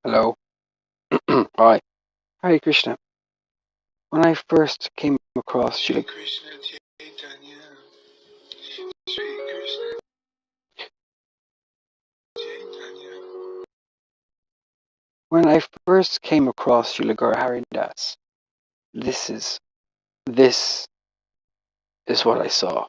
Hello. Hi. Hare Krishna. When I first came across Srila when I first came across Srila Guru Haridas, this is what I saw.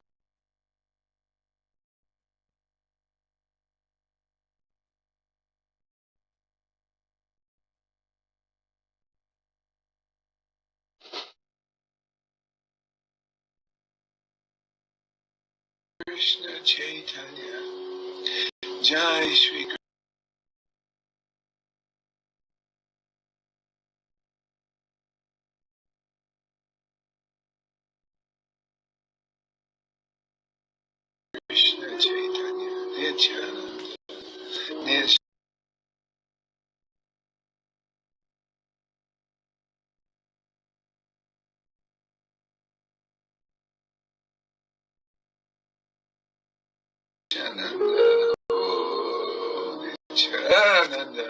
Krishna Chaitanya, Jai Shri Krishna Chaitanya, Nityananda, Nityananda, oh, Nityananda.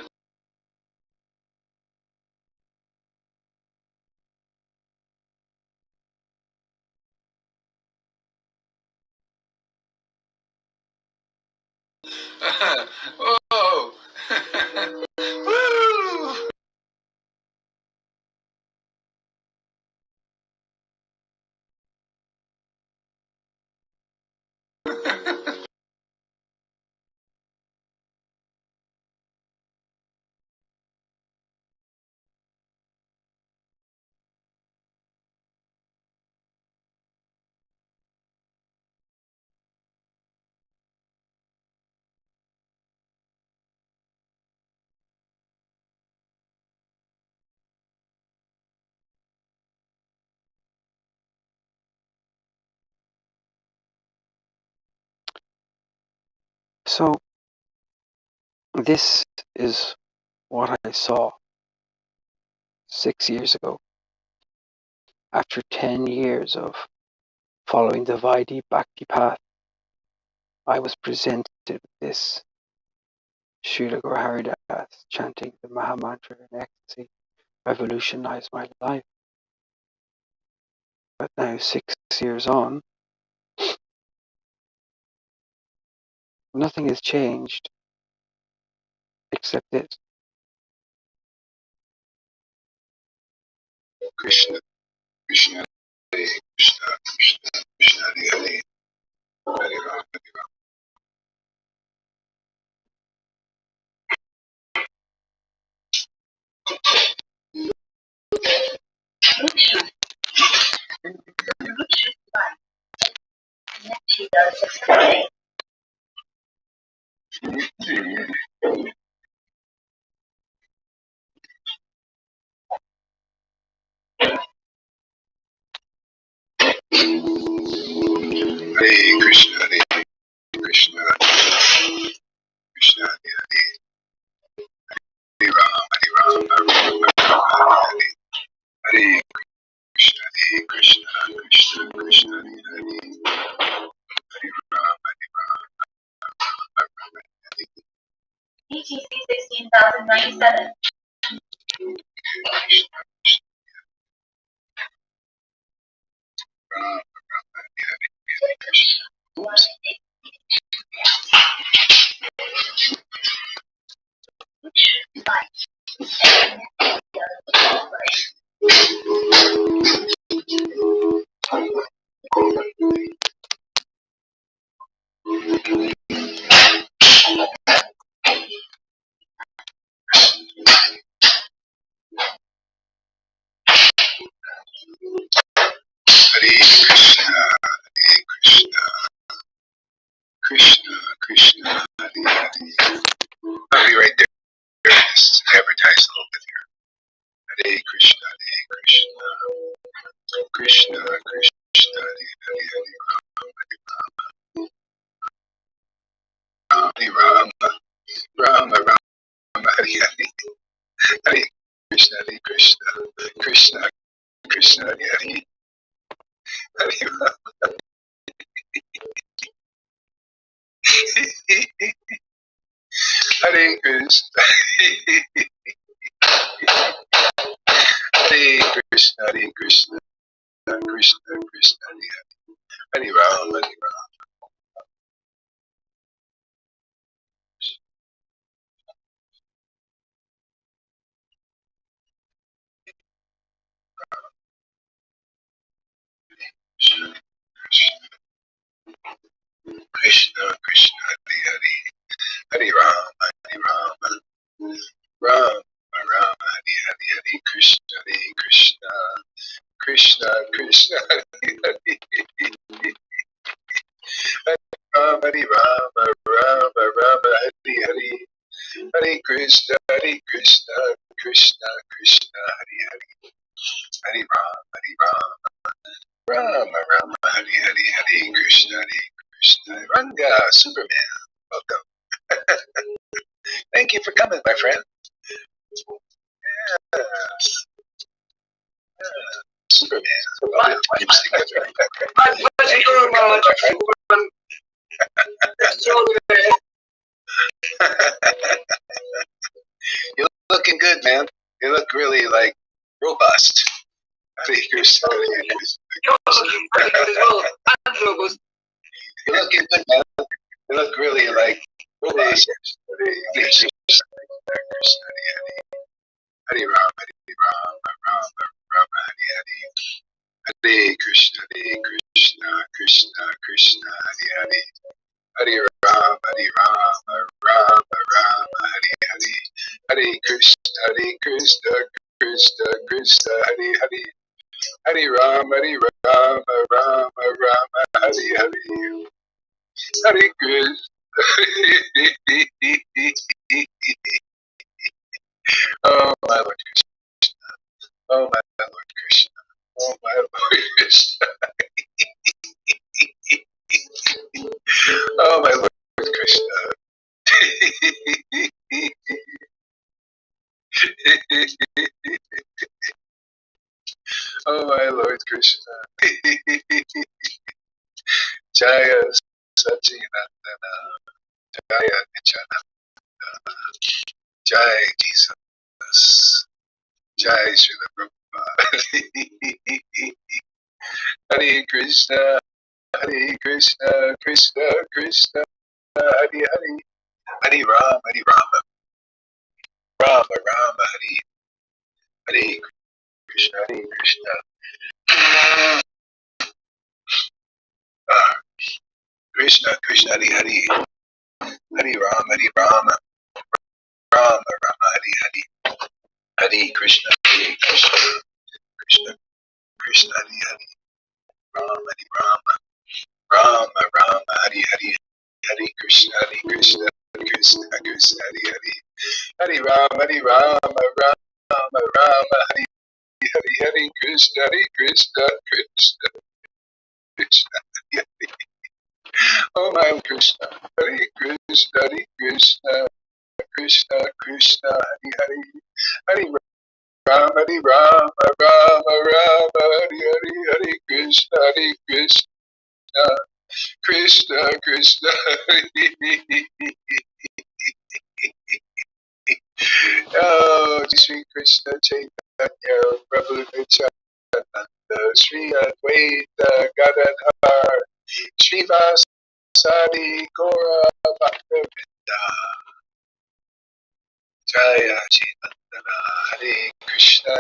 Oh, woo! So this is what I saw 6 years ago. After 10 years of following the Vaidhi Bhakti path, I was presented with this Srila Guru Haridas chanting the Mahamantra in ecstasy revolutionized my life. But now 6 years on, nothing has changed except this. Krishna, Krishna, Hare Krishna, Krishna, Krishna, Hare Hare, Hare Rama, Hare Krishna, Hare Krishna, Krishna, Hare Rama, Hare Rama, Rama, Hare Krishna, Hare Krishna, Krishna, Krishna, Hare Hare Rama, Hare Rama, ETC 16,097. Hare Krishna, Hare Krishna, Krishna, Krishna, Hare Hare. I'll be right there. Just advertise a little bit here. Hare Krishna, Krishna, Krishna, Hare Hare, Rama, Rama, Rama, Hare Hare, Hare Krishna, Krishna, Krishna, Hare Hare, Hare Rama, Hare Krishna. Hare Krishna, Krishna Krishna, Hare Ram, Hare Ram. Krishna Krishna, Hare Hare, Hare Ram, Hare Ram, Ram Ram, Hare Hare, Hare Krishna, Hare Krishna, Krishna Krishna, Hare Hare, Ram, Hare Ram, Ram Ram, Hare Hare, Hare Krishna, Krishna Krishna, Hare Hare, Hare Ram, Ram Ram, Hare Hare, Hare Krishna, Krishna. Ranga, Superman, welcome. Thank you for coming, my friend. Yes. Superman. My You're looking good, man. You look really like robust. Hare Krishna, Hare Krishna. You're looking pretty good as well. You're looking good, man. You look really like robust. Hare Krishna, Hare Krishna, Hare Ram, Ram Ram, Hare Hare. Hare Krishna, Krishna Krishna, Hare Hare. Hare Ram, Ram Ram, Hare Hare. Hare Krishna, Krishna Krishna, Hare Hare. Hare Ram, Ram Hare Hare. Hare Krishna. Oh my Lord Krishna. Oh my Lord Krishna. Oh my Lord Krishna. Oh my Lord Krishna. Oh my Lord Krishna. Jaya Sachinandana. Jaya Nityananda. Jai Jesus. Jai Srila Prabhupada. Hare Krishna. Hare Krishna. Krishna Krishna. Hare Hare. Hare Ram. Ram Hare. Hare Krishna. Hare Krishna. Krishna Krishna, Hare Hare. Hare Ram. Ram Hare Hare. Hare Krishna. Krishna Krishna, Hare Hare. Ram Ram Hare Hare. Hare Krishna. Krishna Krishna, Hare Hare. Hare Ram. Ram Hare Hare. Hare Krishna. Krishna Krishna, Hare Hare. Oh my Krishna. Hare Krishna. Krishna Krishna, Hare Hare. Hare Ram, Hare Hare, Hare Krishna, Krishna Krishna, Oh, Sri Krishna Chaitanya, Prabhu Nityananda, Sri Advaita Gadadhar, Sri Vasadi Gora Bhaktavinda, Jaya Chaitanya, Hare Krishna,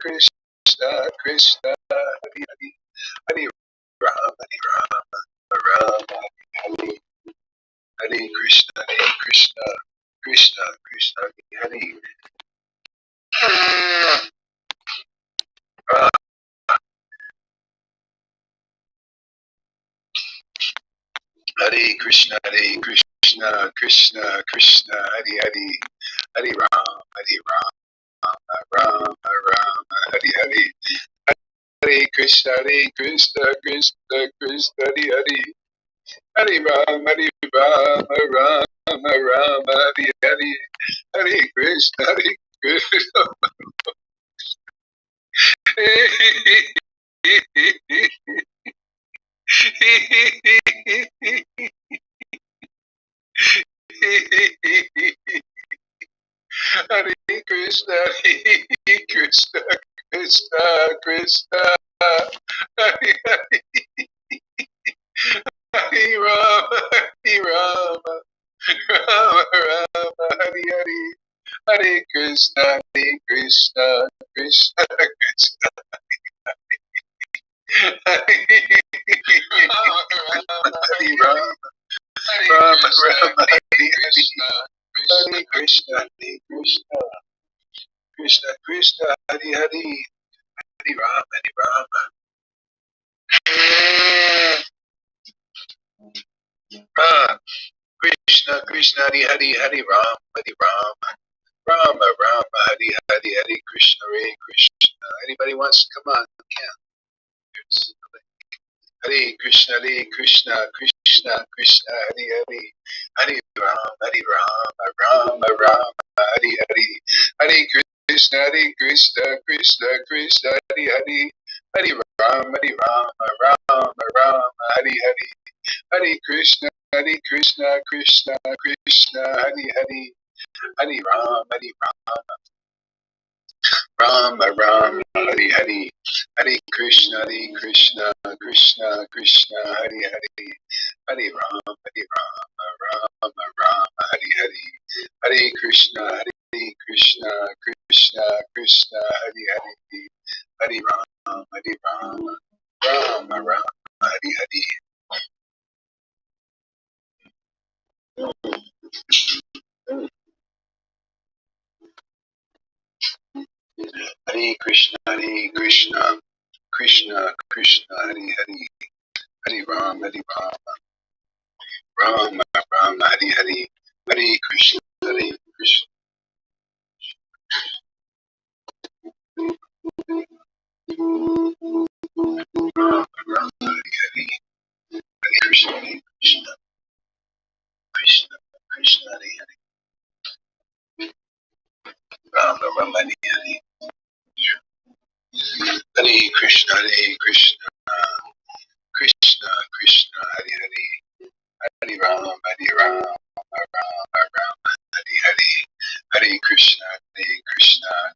Krishna Krishna, Hare Hare, Hare Ram, Ram Hare Hare Krishna, Krishna Hare Hare. Hare Krishna, Krishna Hare Hare. Hare Ram, Ram Hare Hare. Hare Krishna, Krishna Hare Hare. Hare Ram, Ram Hare Hare. Hare Krishna, Krishna. Hare Krishna, Krishna Krishna, Krishna, Hare Hare, Hare Rama, Hare Rama, Rama Rama, Hare Hare, Hare Krishna, Krishna, Krishna, Krishna, Hare Rama, Rama Rama, Hare Krishna, Krishna, Krishna, Krishna, Krishna, Hare Hare, Hare Rama, Krishna, Krishna, Hare Hare, Hare Rama, Rama, Rama, Hare Hare, Hare Krishna, Hare Krishna. Anybody wants to come on? Can. Hare Krishna, Krishna, Krishna, Hare Hare, Hare Rama, Rama, Rama, Hare Hare, Hare Krishna, Krishna, Krishna, Krishna, Hare Hare, Hare Rama, Rama, Rama, Hare Hare, Hare Krishna, Krishna, Krishna, Krishna, Hare Hare, Hare Rama, Rama, Rama, Hare Hare, Hare Krishna, Krishna, Krishna, Krishna, Hare Hare, Hare Rama, Rama, Rama, Hare Hare, Hare Krishna, Krishna, Krishna, Krishna, Hare Hare, Hare Rama, Rama, Rama, Hare Hare. Hare Krishna, Krishna, Krishna, Krishna, Hare Hare, Hare Rama, Rama, Rama, Hare Hare, Hare Krishna, Krishna. Rama, Rama, Hare Hare, Hare Krishna, Krishna, Krishna, Krishna, Hare Hare, Rama, Rama, Hare Hare, Hare Krishna, Krishna, Krishna, Krishna, Hare Hare, Hare Rama, Rama, Rama, Hare Hare, Hare Krishna,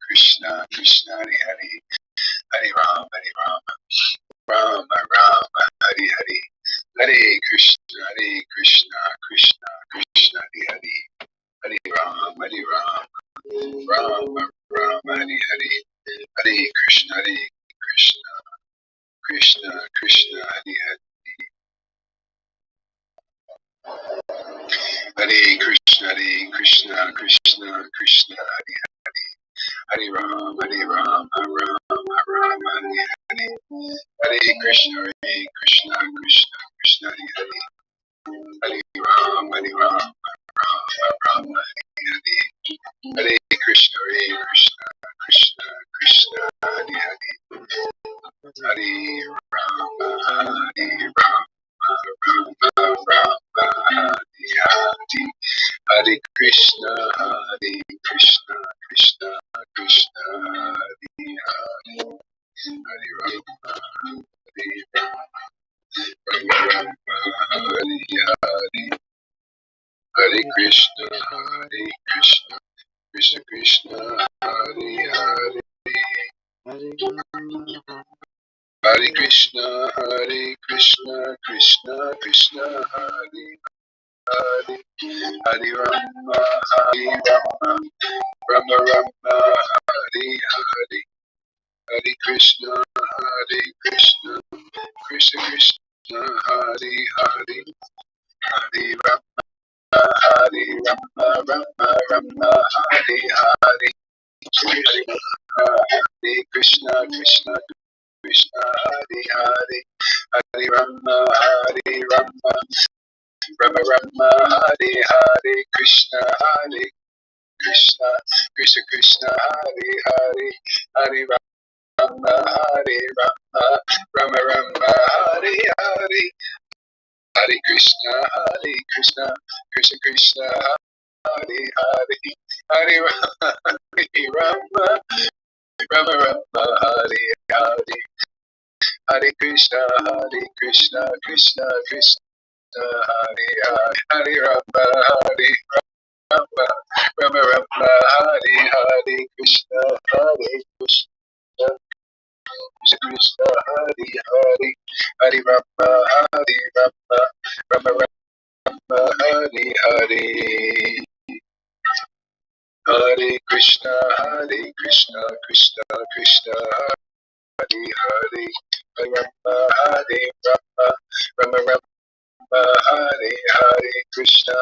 Krishna, Krishna, Hare Hare, Hare Rama, Rama, Rama, Hare Hare, Hare Krishna, Krishna, Krishna, Hare Hare, Hare Rama, Rama, Rama, Hare Hare, Hare Krishna, Krishna, Krishna, Krishna, Hare Hare, Hare Krishna, Krishna, Krishna, Krishna, Hare Hare, Hare Rama, Rama, Rama, Hare Hare, Hare Krishna, Krishna, Krishna, Hare Hare, Hare Rama, Rama, Hare Hare, Hare Krishna, Krishna, Krishna, Hare Hare, Hare Rama, Rama, Hare Hare, Hare Krishna, Krishna, Krishna, Krishna, Hare Hare, Hare Rama, Rama, Hare Hare, Hare Krishna, Krishna, Krishna, Krishna, Hare Hare, Hare Krishna, Krishna, Krishna, Hare Hare, Hare Rama, Rama, Rama, Hare Hare, Hare Krishna, Krishna, Krishna, Krishna, Hare Hare, Hare Rama, Rama, Rama, Hare Hare, Hare Krishna, Krishna, Krishna, Hare Hare, Hare Rama, Rama, Rama, Rama, Hare Hare, Krishna, Krishna, Krishna, Krishna, Hare Hare, Hare Rama, Rama, Rama, Rama, Hare Hare, Hare Krishna, Krishna, Krishna, Krishna, Hare Hare, Hare Rama, Rama, Rama, Hare Hare, Hare Krishna, Krishna, Krishna, Krishna, Hare Hare, Hare Rama, Rama, Rama, Rama, Hare Hare, Krishna, Krishna. Krishna, Hare Hare, Hare Rama, Hare Rama, Rama Rama, Hare Hare. Hare Krishna, Krishna Krishna, Hare Hare, Hare Rama, Hare Rama, Rama Rama, Hare Hare, Krishna,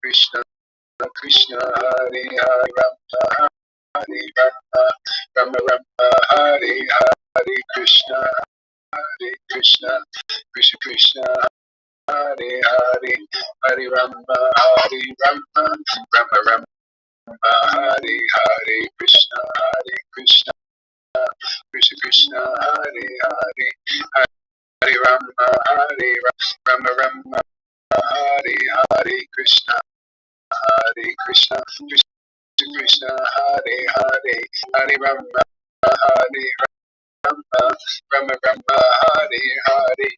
Krishna Krishna, Hare Hare, Rama, Hare Rama, Rama Rama, Hare Hare, Krishna, Krishna Krishna, Hare Hare, Hare Rama, Hare Rama, Rama Rama, Hare Hare, Krishna, Krishna Krishna, Hare Hare, Hare Rama, Hare Rama, Rama Hare Hare, Krishna, Krishna Krishna, Hare Hare, Hare Rama, Hare Rama, Rama Rama, Hare Hare,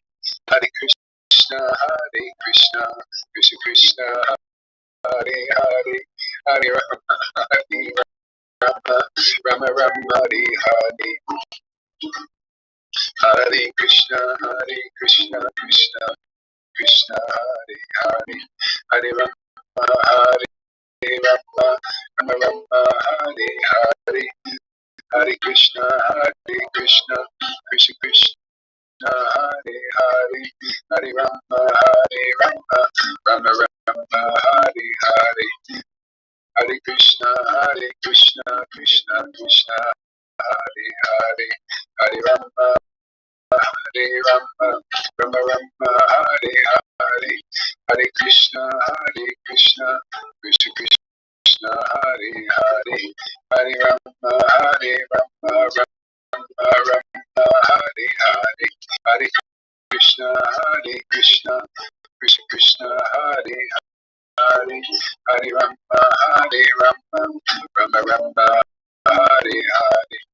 Hare Krishna, Krishna Krishna, Hare Hare, Hare Rama, Rama Rama, Hare Hare, Hare Krishna, Krishna Krishna, Hare Hare, Hare Rama, Hare Rama, Rama Rama, Hare Hare, Hare Krishna, Krishna Krishna, Hare Hare, Hare Rama, Rama Rama, Hare Hare, Hare Krishna, Krishna Krishna, Hare Hare, Hare Rama, Hare Rama, Rama Rama, Hare Hare, Hare Krishna, Krishna Krishna, Hare Hare, Hare Rama, Rama, Rama Rama, Hare Hare, Hare Krishna, Krishna Krishna, Hare Hare, Hare Rama, Rama, Rama Rama, Hare Hare, Hare Krishna, Krishna Krishna, Hare Hare, Hare Rama, Rama, Rama Rama, Hare Hare,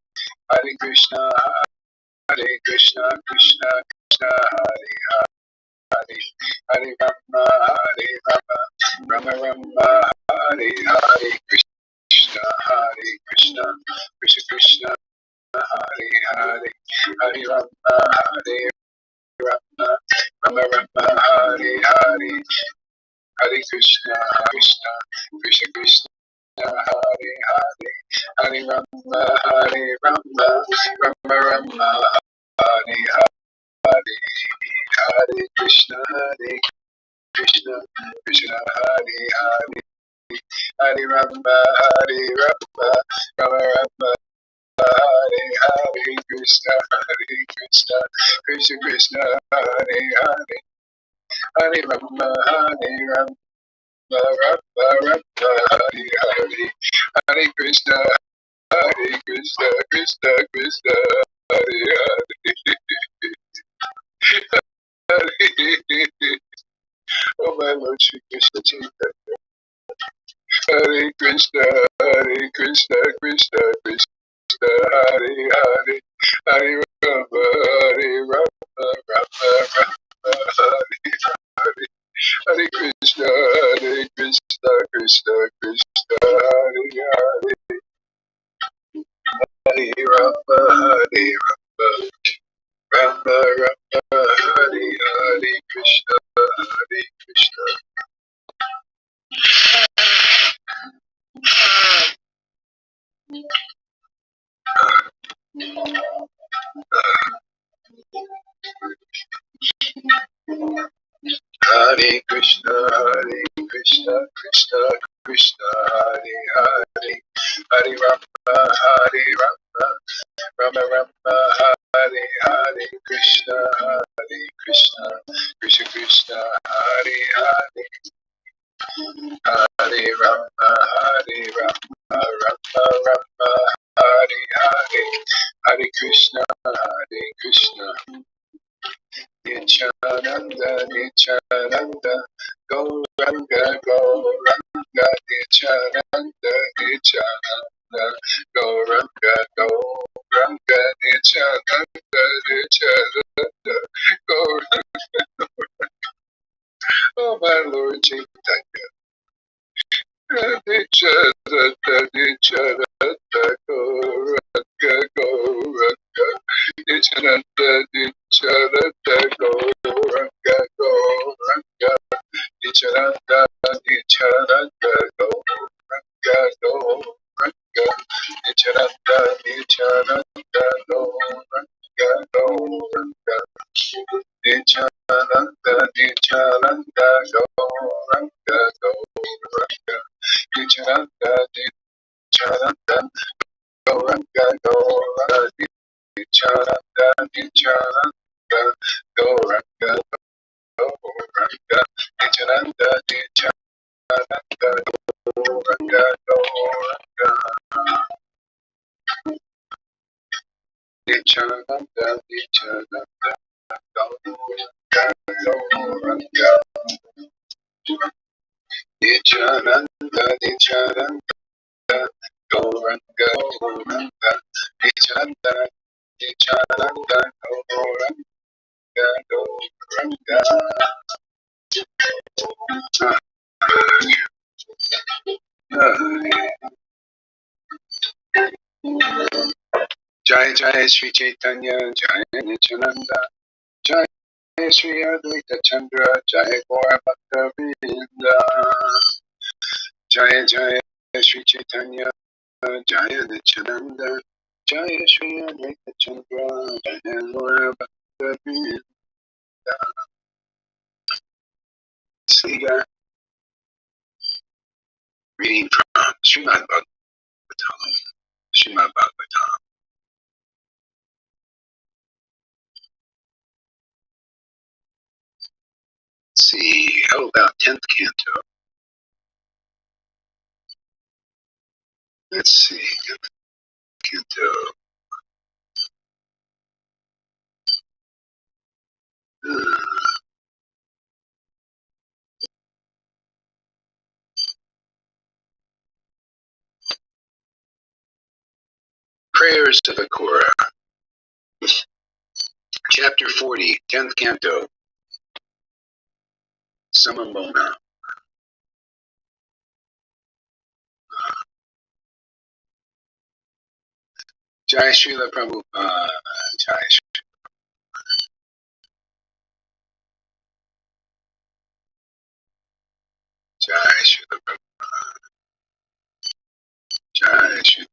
Krishna, Krishna Krishna, Hare Hare, Hare Rama, Rama, Rama Rama, Hare Hare, Hare Krishna, Krishna Hare Hare, Hare Rama, Rama, Rama Rama, Hare Hare, Hare Krishna, Krishna Hare Hare, Hare Rama, Rama, Rama Rama, Hare Hare, Krishna, Krishna Krishna, Hare Hare, Hare Rama, Rama, Rama Rama, Hare Hare, Hare Krishna, Krishna Krishna, Hare Hare. Oh my Lord Shri Krishna Chaitanya, Hare Krishna, Krishna Krishna, Hare Hare, Hare Rama, Rama, Rama, Hare Hare, Hare Krishna, Krishna Krishna, Hare Hare, Hare Rama, Rama, Rama, Hare Hare, Krishna, Krishna. Hare Krishna, Krishna Krishna, Hare Hare, Hare Rama, Rama, Rama Rama, Hare Hare, Krishna, Krishna Krishna, Hare Hare, Hare Rama, Rama, Rama Rama, Hare Hare, Hare Krishna, Krishna. Nityananda, Nityananda, Gauranga, Gauranga, Nityananda, Nityananda, Gauranga, Gauranga, Nityananda, Nityananda, Gauranga. Oh my Lord Chaitanya, Nityananda, Nityananda, Gauranga, Gauranga. Nityananda Nityananda Gauranga Gauranga Nityananda Nityananda Gauranga Gauranga Nityananda Nityananda Gauranga Gauranga Nityananda Nityananda Gauranga Gauranga Nityananda Nityananda Gauranga Gauranga Nityananda Nityananda Gauranga Gauranga Nityananda Nityananda Gauranga Gauranga Nityananda Nityananda Gauranga Gauranga Nityananda Nityananda Gauranga Gauranga Nityananda Nityananda Gauranga Gauranga Jai Jai Sri Chaitanya Jai Nityananda Jai Sri Advaita Chandra Jai Gaura Bhakta Vrinda Jai Jai Sri Chaitanya Jai Nityananda Jai Sri Advaita Chandra Jai Gaura Bhakta Vrinda Sriga reading from Srimad Bhagavatam. Srimad Bhagavatam. Let's see, how about 10th canto? Let's see, 10th canto. Prayers of Akura. Chapter 40, 10th canto. Samamona. Jai Srila Prabhupada. Jai Srila Prabhupada. Jai Srila.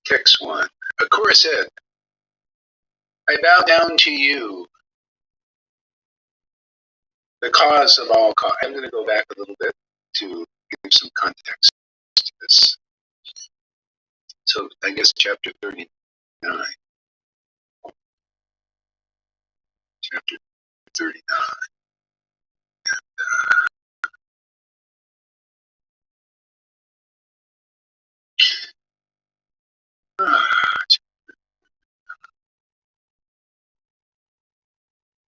Text 1. Akura said, I bow down to you, the cause of all cause. I'm going to go back a little bit to give some context to this. So I guess chapter 39. Chapter 39.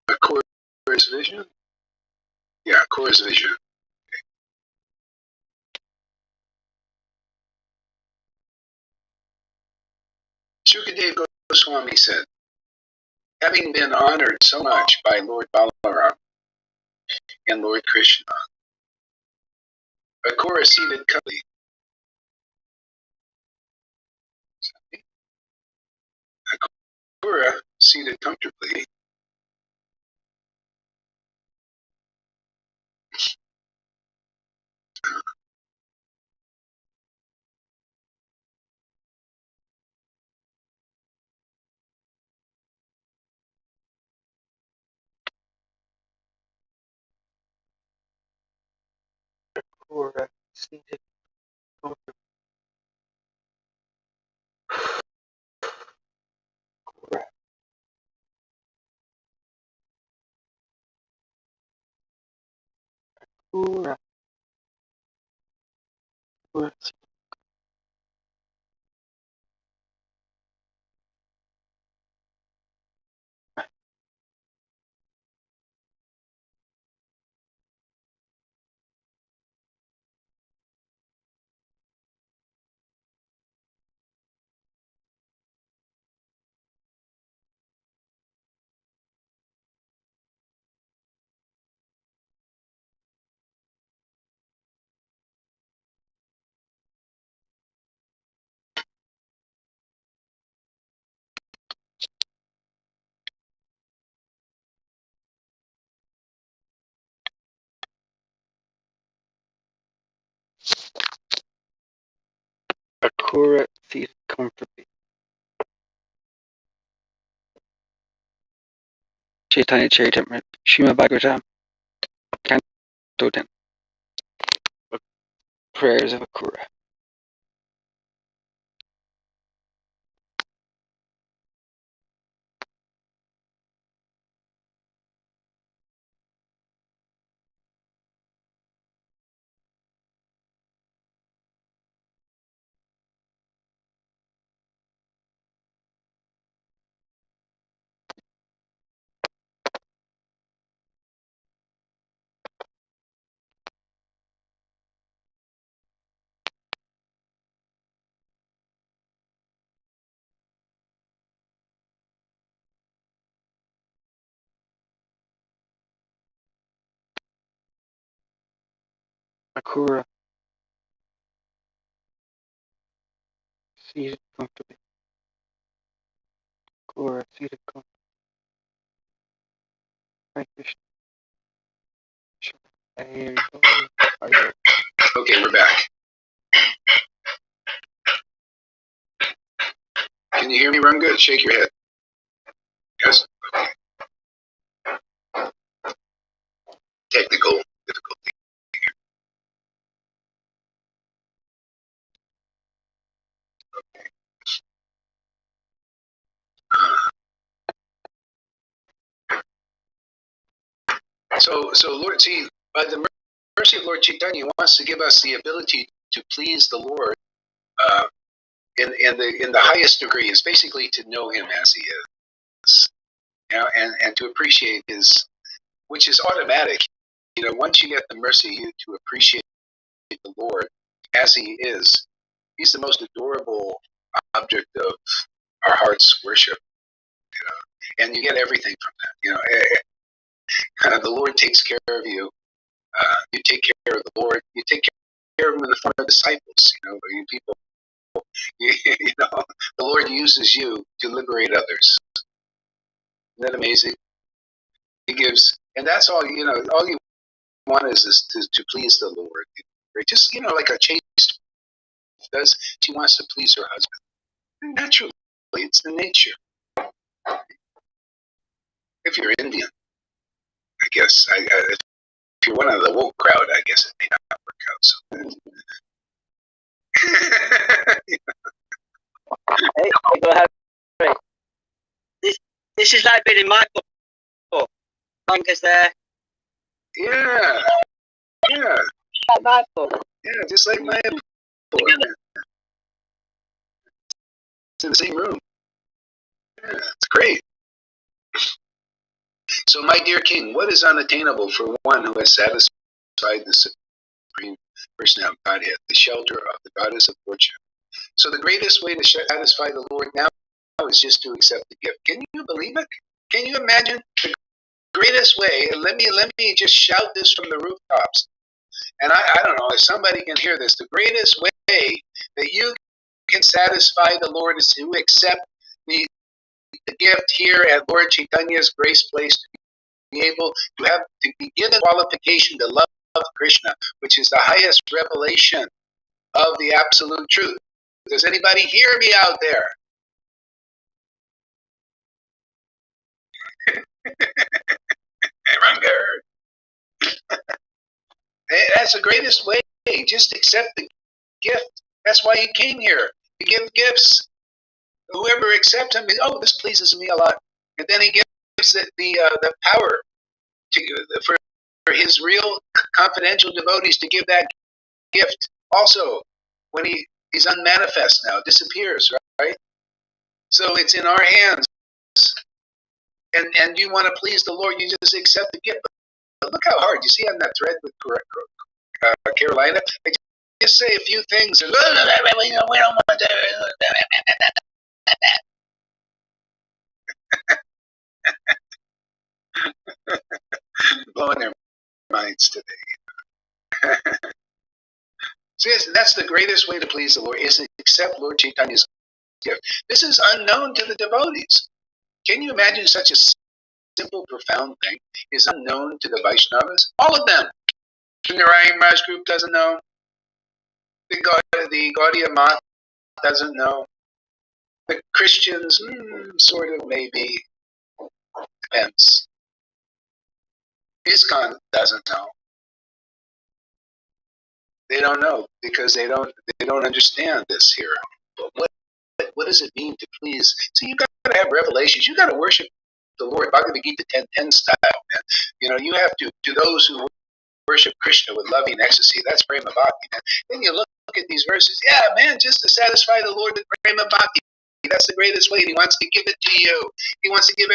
Akura's vision? Yeah, Akura's vision. Sukadeva Goswami said, having been honored so much by Lord Balaram and Lord Krishna, Akura seated comfortably. Akura seated comfortably. Akura seated comfortably. Akura. Akura. Akura. Akura seated comfortably. Chaitanya Charitamrita, Srimad Bhagavatam, Canto 10. Prayers of Akura. Akura seated comfortably. Akura seated comfortably. Hare Krishna. Hare Hare. Okay, we're back. Can you hear me, Runga? Shake your head. Yes? Technical difficulty. So Lord, see, by the mercy of Lord Caitanya, wants to give us the ability to please the Lord uh, in the highest degree, is basically to know Him as He is, and to appreciate His, which is automatic. Once you get the mercy to appreciate the Lord as He is, He's the most adorable object of our heart's worship, and you get everything from that. The Lord takes care of you. You take care of the Lord. You take care of Him in the form of disciples. You people. The Lord uses you to liberate others. Isn't that amazing? He gives, and that's all. All you want is to please the Lord. Just like a chaste does. She wants to please her husband. Naturally, it's the nature. If you're Indian, I guess. If you're one of the woke crowd, I guess it may not work out so. Hey, go ahead. Right. This is like being in my book. Manga's there. Yeah. Like my book. Yeah, just like my book. It's in the same room. Yeah, it's great. So, my dear King, what is unattainable for one who has satisfied the Supreme Personality of Godhead, the shelter of the Goddess of Fortune? So, the greatest way to satisfy the Lord now is just to accept the gift. Can you believe it? Can you imagine the greatest way? And let me just shout this from the rooftops. And I don't know if somebody can hear this. The greatest way that you can satisfy the Lord is to accept the gift here at Lord Chaitanya's Grace Place, to be able to be given qualification to love Krishna, which is the highest revelation of the absolute truth. Does anybody hear me out there? That's the greatest way. Just accept the gift. That's why he came here, to give gifts. Whoever accepts him, this pleases me a lot. And then he gives the power for his real confidential devotees to give that gift also when he's unmanifest now, disappears, right? So it's in our hands. And you want to please the Lord, you just accept the gift. But look how hard. You see on that thread with Carolina? I just say a few things. And, we don't want to. Blowing their minds today. So yes, that's the greatest way to please the Lord, is to accept Lord Chaitanya's gift. This is unknown to the devotees. Can you imagine such a simple, profound thing is unknown to the Vaishnavas? All of them. The Narayan Raj group doesn't know. The Gaudiya Math doesn't know. The Christians, sort of, maybe, depends. ISKCON doesn't know. They don't know because they don't understand this here. But what does it mean to please? See, you've got to have revelations. You've got to worship the Lord, Bhagavad Gita 10:10 style. Man. You know, you have to those who worship Krishna with loving ecstasy. That's prema bhakti, man. Then you look at these verses. Yeah, man, just to satisfy the Lord with prema bhakti. That's the greatest way. He wants to give it to you. He wants to give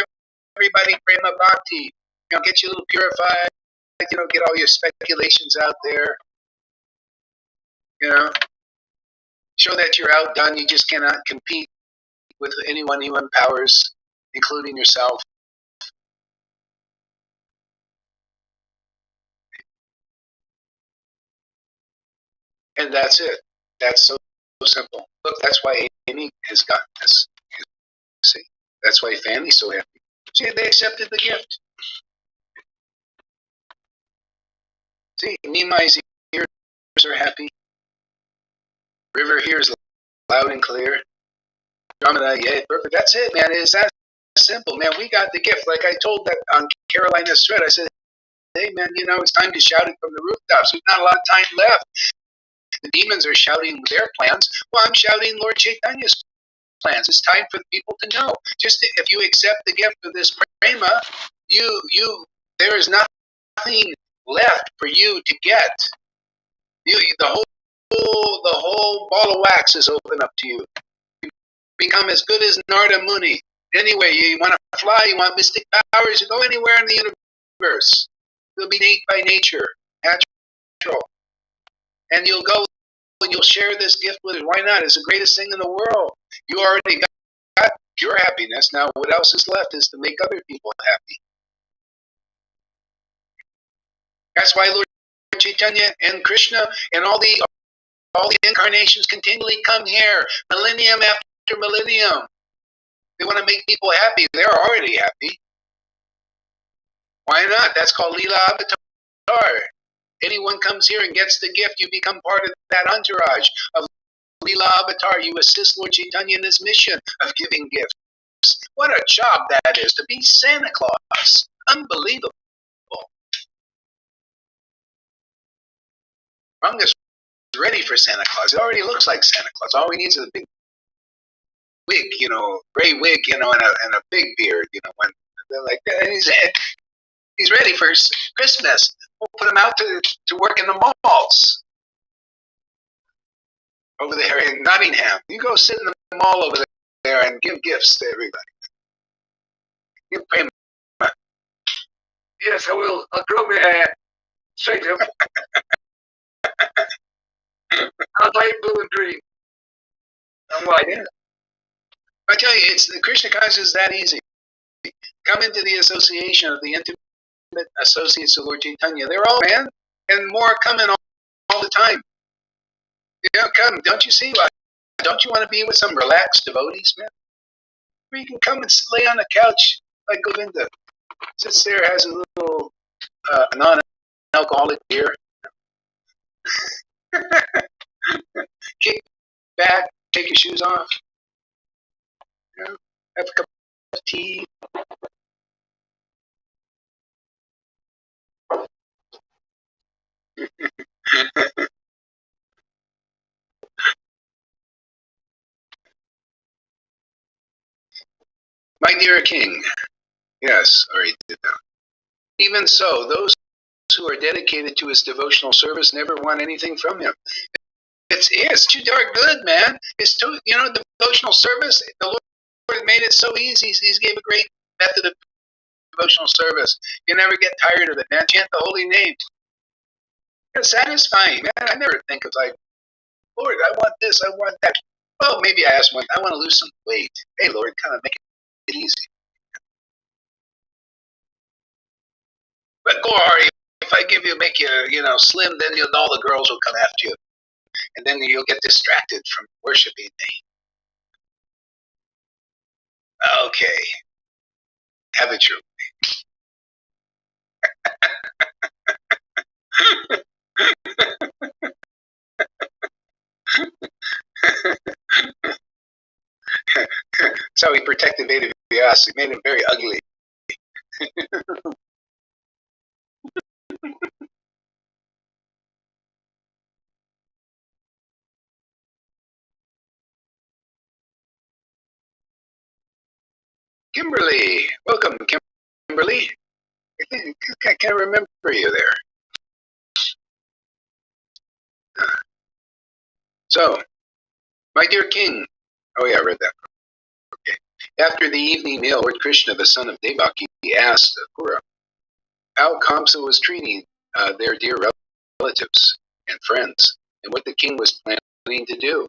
everybody prema bhakti. You know, get you a little purified. You know, get all your speculations out there. You know, show that you're outdone. You just cannot compete with anyone who empowers, including yourself. And that's it. That's so simple. Look, that's why Amy has gotten this. See, that's why Fanny's so happy. See, they accepted the gift. See, Nimai's ears are happy. River hears loud and clear. Ramana, yeah, perfect. That's it, man. It's that simple, man. We got the gift. Like I told that on Carolina's thread, I said, hey, man, you know, it's time to shout it from the rooftops. There's not a lot of time left. The demons are shouting their plans. Well, I'm shouting Lord Chaitanya's plans. It's time for the people to know. Just if you accept the gift of this prema, there is nothing left for you to get. The whole ball of wax is open up to you. You become as good as Narada Muni. Anyway, you want to fly, you want mystic powers, you go anywhere in the universe. You'll be innate by nature, natural. And you'll go and you'll share this gift with it. Why not? It's the greatest thing in the world. You already got your happiness. Now, what else is left is to make other people happy. That's why Lord Chaitanya and Krishna and all the incarnations continually come here, millennium after millennium. They want to make people happy. They're already happy. Why not? That's called Leela Avatar. Anyone comes here and gets the gift, you become part of that entourage of Leela Avatar. You assist Lord Caitanya in his mission of giving gifts. What a job that is, to be Santa Claus. Unbelievable. Ranga's ready for Santa Claus. It already looks like Santa Claus. All we need is a big wig, you know, gray wig, you know, and a big beard, you know. When they're like that, and he's ready for Christmas. We'll put him out to work in the malls over there in Nottingham. You go sit in the mall over there and give gifts to everybody. You pay him. Yes, I will. I'll grow my hair. Straight up. I'll dye it blue and green. And white. Yeah. I tell you, it's the Krishna consciousness is that easy. Come into the association of the intimate associates of Lord Caitanya. They're all, man, and more coming all the time. You know, come. Don't you see? Don't you want to be with some relaxed devotees, man? Where you can come and lay on the couch like Govinda. Sits there, has a little non-alcoholic beer. Kick back, take your shoes off. You know, have a cup of tea. My dear king, yes, already did that. Even so, those who are dedicated to his devotional service never want anything from him. It's too dark good, man. It's too, you know, devotional service. The Lord made it so easy. He's gave a great method of devotional service. You never get tired of it, man. Chant the holy name. It's satisfying, man. I never think of like, Lord, I want this, I want that. Oh, maybe I ask one, I want to lose some weight. Hey, Lord, kind of make it easy. But Gohari, if I make you, you know, slim, then all the girls will come after you. And then you'll get distracted from worshiping me. Okay. Have it your way. we protect the Veda Vyas. We made him very ugly. Kimberly, welcome, Kimberly. I can't remember you there. So, my dear king. Oh yeah, I read that. Okay. After the evening meal, Lord Krishna, the son of Devaki, asked Akura how Kamsa was treating their dear relatives and friends, and what the king was planning to do.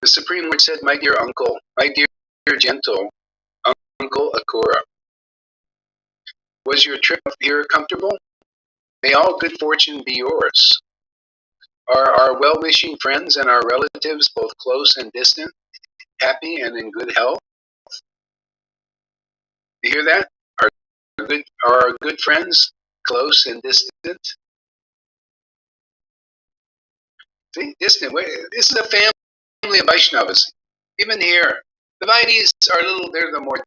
The Supreme Lord said, "My dear uncle, my dear gentle Uncle Akura, was your trip here comfortable? May all good fortune be yours. Are our well-wishing friends and our relatives, both close and distant, happy and in good health?" You hear that? Are our good friends close and distant? See, distant. This is a family of Vaishnavas. Even here, the Vaidis are they're the more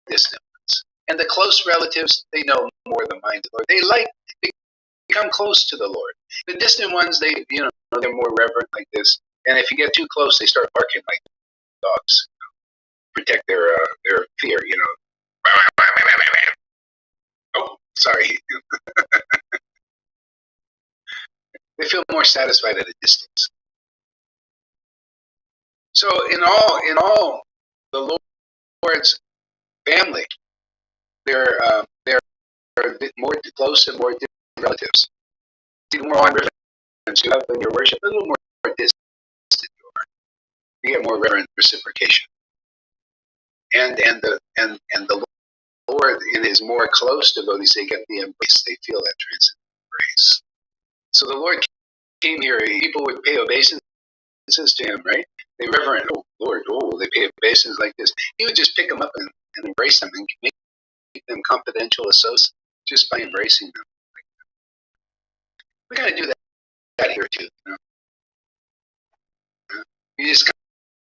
distant ones. And the close relatives, they know more the mind of the Lord. They become close to the Lord. The distant ones, they're more reverent like this. And if you get too close, they start barking like dogs. Protect their fear, Oh, sorry. They feel more satisfied at a distance. So in all, the Lord's family, they're a bit more close and more distant relatives. The more reverence you have in your worship, a little more distant you are. You get more reverent reciprocation. And the Lord in his more close devotees, they get the embrace. They feel that transcendental embrace. So the Lord came here. People would pay obeisances to him, right? They reverent, oh Lord, oh, they pay obeisances like this. He would just pick them up and embrace them and make them confidential associates just by embracing them. We got to do that here too. You just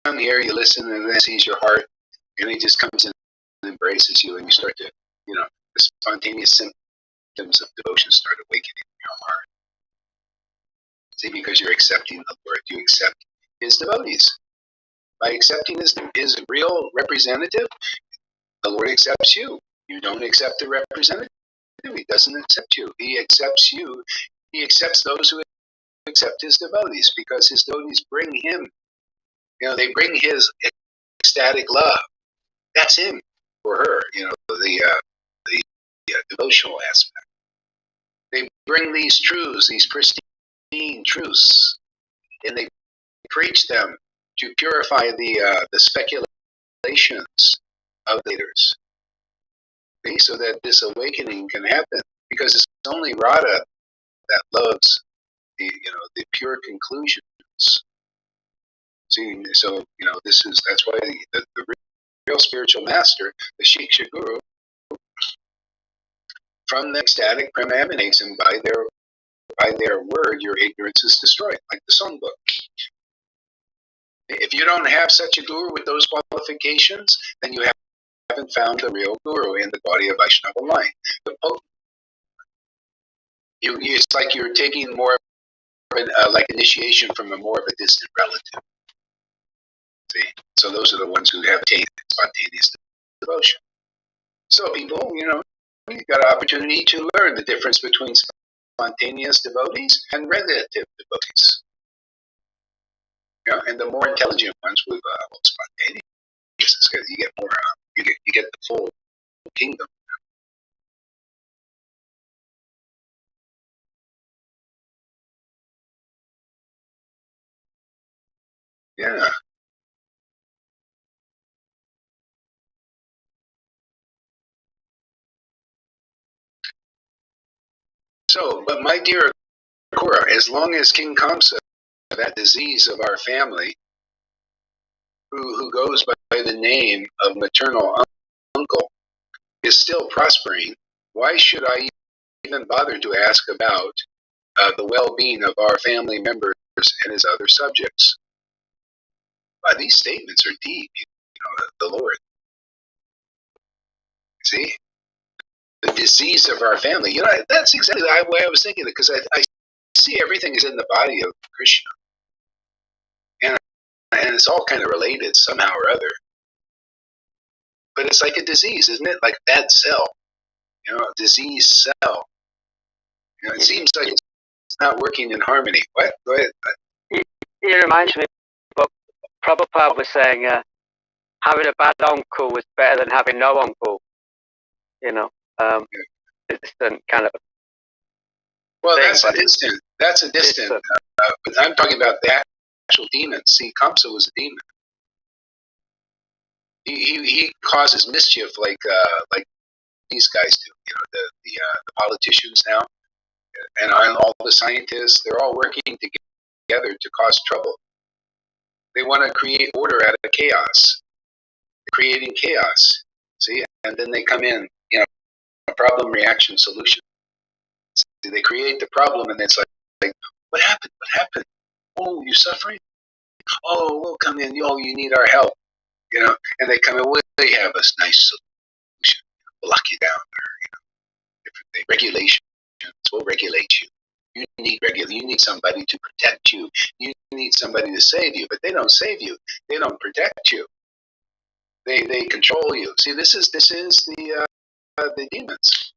come here, you listen, and then sees your heart, and he just comes in and embraces you, and you start to, the spontaneous symptoms of devotion start awakening in your heart. See, because you're accepting the Lord, you accept his devotees. By accepting his real representative, the Lord accepts you. You don't accept the representative, he doesn't accept you. He accepts you. He accepts those who accept his devotees, because his devotees bring him, they bring his ecstatic love. That's him or her, the devotional aspect. They bring these truths, these pristine truths, and they preach them to purify the speculations of leaders. See, so that this awakening can happen, because it's only Radha that loves the pure conclusions. See, so that's why the real spiritual master, the Shiksha Guru, from the ecstatic prema emanates, and by their word, your ignorance is destroyed, like the songbook. If you don't have such a guru with those qualifications, then you haven't found the real guru in the body of Vaishnava line. The potent. It's like you're taking more of like initiation from more of a distant relative. See, so those are the ones who have attained spontaneous devotion. So people, you've got an opportunity to learn the difference between spontaneous devotees and relative devotees. And the more intelligent ones with spontaneous, because you get more, you get the full kingdom. Yeah. So, but my dear Akura, as long as King Kamsa, that disease of our family, who goes by the name of maternal uncle, is still prospering, why should I even bother to ask about the well-being of our family members and his other subjects? These statements are deep, the Lord. See? The disease of our family. That's exactly the way I was thinking it, because I see everything is in the body of Krishna. And it's all kind of related somehow or other. But it's like a disease, isn't it? Like a bad cell, a diseased cell. It seems like it's not working in harmony. What? Go ahead. It reminds me of what Prabhupada was saying, having a bad uncle was better than having no uncle. Distant kind of. Well, that's a distant. But I'm talking about the actual demons. See, Kamsa was a demon. He causes mischief like these guys do. The politicians now, and all the scientists. They're all working together to cause trouble. They want to create order out of chaos. They're creating chaos. See, and then they come in. Problem, reaction, solution. See, they create the problem, and it's like, what happened? What happened? Oh, you're suffering. Oh, we'll come in. Oh, you need our help. And they come in. Well, they have a nice solution. We'll lock you down. Different regulations. We'll regulate you. You need somebody to protect you. You need somebody to save you, but they don't save you. They don't protect you. They control you. See, this is the demons,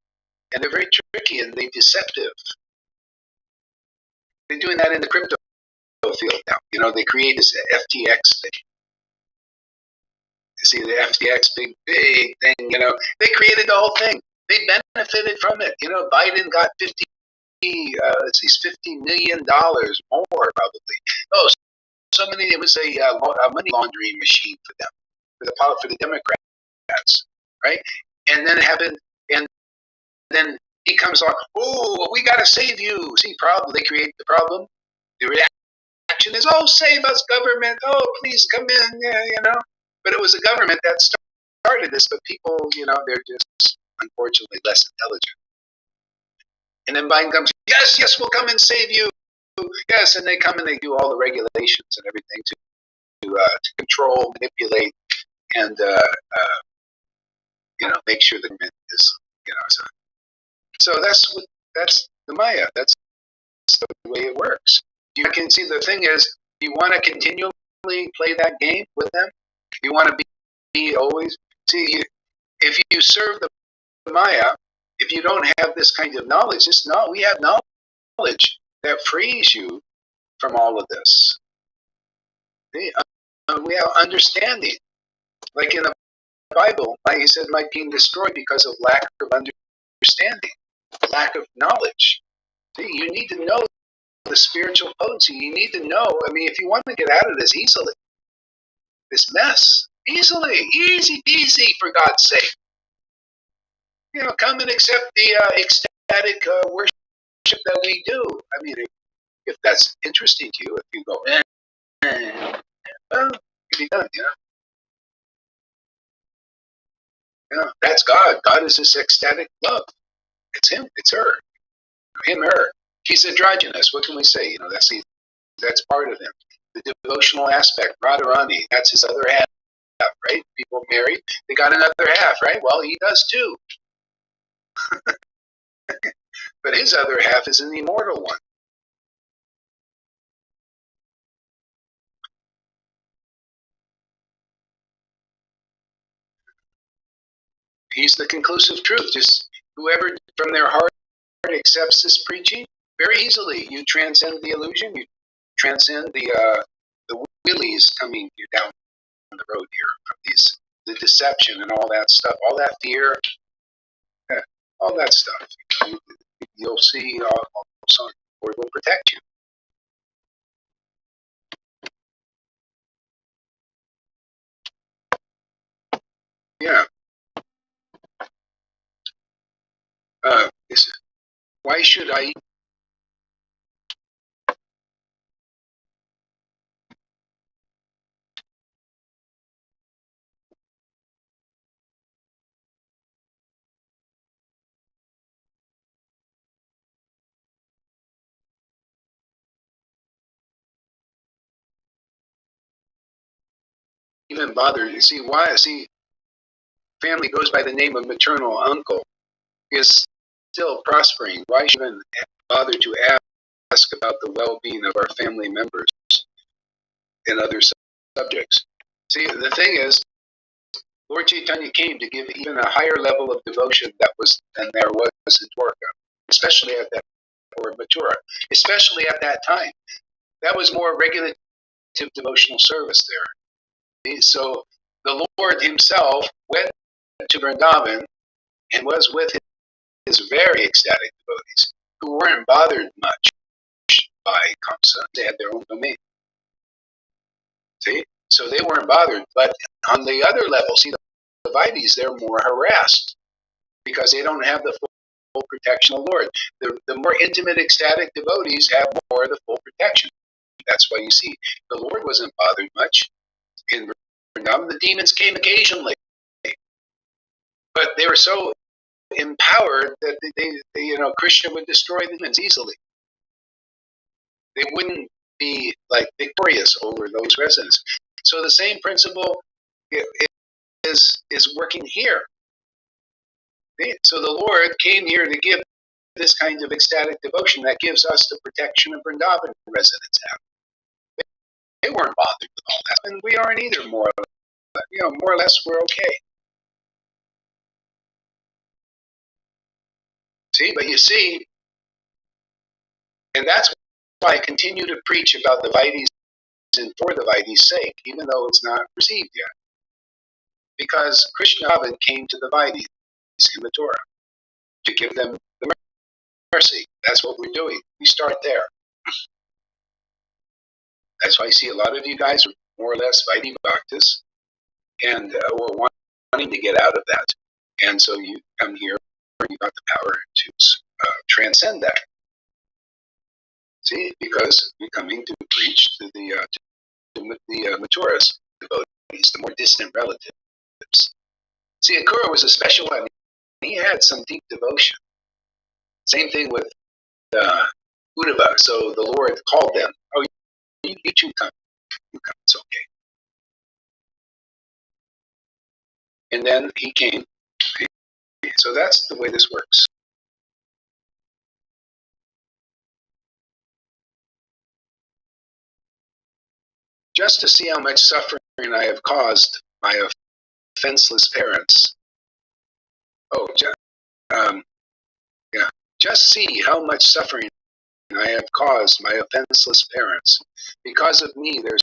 and they're very tricky and they're deceptive. They're doing that in the crypto field now. They create this FTX thing. You see the FTX big thing. They created the whole thing. They benefited from it. Biden got $50 million more probably. Oh, so many. It was a money laundering machine for them, for the Democrats, right? And then it happened, and then he comes on. Oh, we got to save you. See, problem. They create the problem. The reaction is, oh, save us, government. Oh, please come in. Yeah. But it was the government that started this. But people, they're just unfortunately less intelligent. And then Biden comes, yes, we'll come and save you. Yes, and they come and they do all the regulations and everything to control, manipulate, and make sure the government is so that's the Maya. That's the way it works. You can see the thing is, you want to continually play that game with them. You want to be always if you serve the Maya, if you don't have this kind of knowledge, we have knowledge that frees you from all of this. We have understanding. Like in the Bible, he said, "My being destroyed because of lack of understanding, lack of knowledge." See, you need to know the spiritual potency. You need to know. I mean, if you want to get out of this easily, this mess, easy peasy, for God's sake. Come and accept the ecstatic worship that we do. I mean, if that's interesting to you, if you go, well, it can be done, that's God. God is this ecstatic love. It's him. It's her. Him, her. He's androgynous. What can we say? That's part of him. The devotional aspect, Radharani, that's his other half, right? People married, they got another half, right? Well, he does too. But his other half is an immortal one. He's the conclusive truth. Just whoever from their heart accepts this preaching, very easily you transcend the illusion, you transcend the willies coming down the road here from the deception and all that stuff, all that fear, all that stuff. You'll see the Lord will protect you. Yeah. Why should I even bother. You see why? See, family goes by the name of maternal uncle is still prospering. Why should we even bother to ask about the well-being of our family members and other subjects? See, the thing is, Lord Caitanya came to give even a higher level of devotion than there was in Dwarka, especially at that, or Mathura, especially at that time. That was more regulative devotional service there. So the Lord himself went to Vrindavan and was with his very ecstatic devotees who weren't bothered much by Kamsa. They had their own domain. See? So they weren't bothered. But on the other level, see, the devotees, they're more harassed because they don't have the full protection of the Lord. The more intimate, ecstatic devotees have more of the full protection. That's why you see the Lord wasn't bothered much. In Vrindavan, the demons came occasionally, but they were so empowered that Krishna would destroy the demons easily. They wouldn't be like victorious over those residents. So the same principle is working here. So the Lord came here to give this kind of ecstatic devotion that gives us the protection of Vrindavan residents have. They weren't bothered with all that, and we aren't either. More or less, we're okay. See, but you see, and that's why I continue to preach about the Vaidis and for the Vaidis' sake, even though it's not received yet. Because Krishna came to the Vaidis in the Torah to give them the mercy. That's what we're doing. We start there. That's why I see a lot of you guys are more or less Vaidhi Bhaktas, and we're wanting to get out of that. And so you come here, you got the power to transcend that. See, because we're coming to preach to the Mathuras devotees, the more distant relatives. See, Akura was a special one. He had some deep devotion. Same thing with Uddhava. So the Lord called them. Oh, you two come. You come. It's okay. And then he came. So that's the way this works. Just to see how much suffering I have caused my offenseless parents. Oh, yeah. Just see how much suffering I have caused my offenseless parents. Because of me, their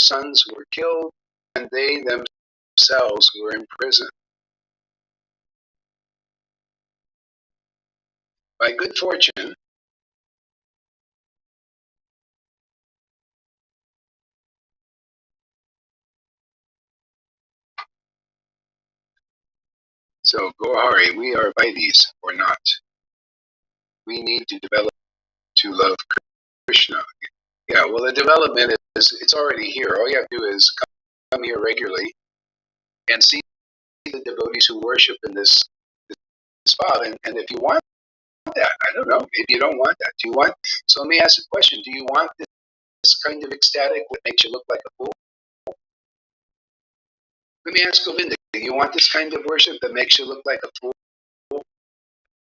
sons were killed, and they themselves were in prison. By good fortune, so Gohari, we are Vaidis or not. We need to develop to love Krishna. Yeah, well, the development it's already here. All you have to do is come here regularly and see the devotees who worship in this spot. And if you want that, I don't know, maybe you don't want that. Do you want? So let me ask a question. Do you want this kind of ecstatic that makes you look like a fool? Let me ask Govinda. Do you want this kind of worship that makes you look like a fool?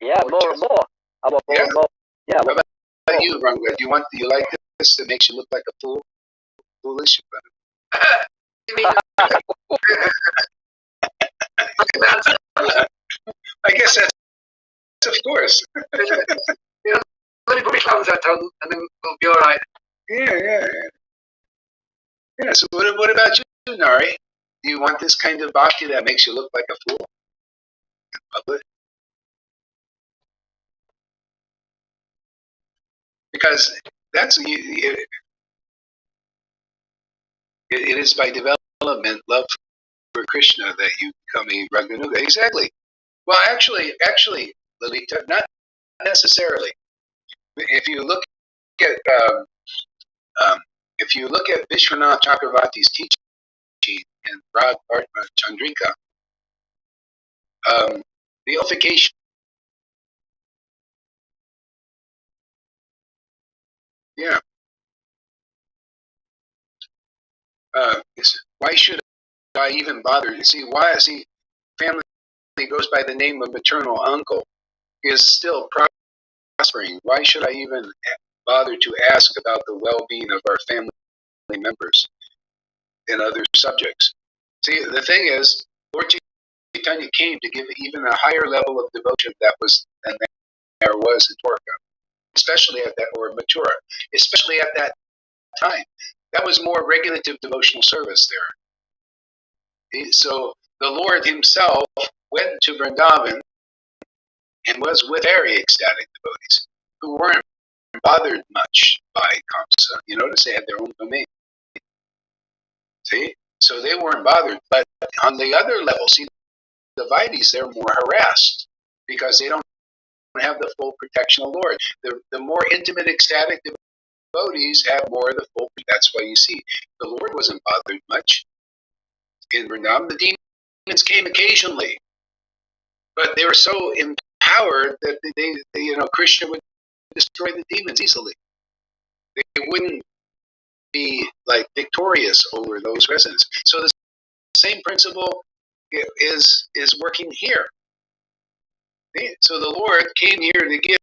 Yeah, more and more. I want more and more. Yeah. What about you, Ranga? Do you like this that makes you look like a fool? Foolish? You mean, I guess that's of course. let me put my clothes on, and then we'll be all right. Yeah. Yeah. So what about you, Nari? Do you want this kind of bhakti that makes you look like a fool in public? Because it is by development, love for Krishna, that you become a Raganuga. Exactly. Well, actually, Lalita, not necessarily. If you look at Vishwanath Chakravarti's teaching in Rag Bhartma Chandrika, the yeah. Why should I even bother? You see why? See, family goes by the name of maternal uncle is still prospering. Why should I even bother to ask about the well-being of our family members and other subjects? See, the thing is, Lord Caitanya came to give even a higher level of devotion than there was in Dwarka, especially at that, or Mathura, especially at that time. That was more regulative devotional service there. So the Lord himself went to Vrindavan and was with very ecstatic devotees who weren't bothered much by Kamsa. You notice they had their own domain. See? So they weren't bothered. But on the other level, see, the devotees, they're more harassed because they don't have the full protection of the Lord. The more intimate, ecstatic devotees have more of the full. That's why you see the Lord wasn't bothered much in Vrindavan. The demons came occasionally, but they were so empowered that Krishna would destroy the demons easily. They wouldn't be like victorious over those residents. So the same principle is working here. So the Lord came here to give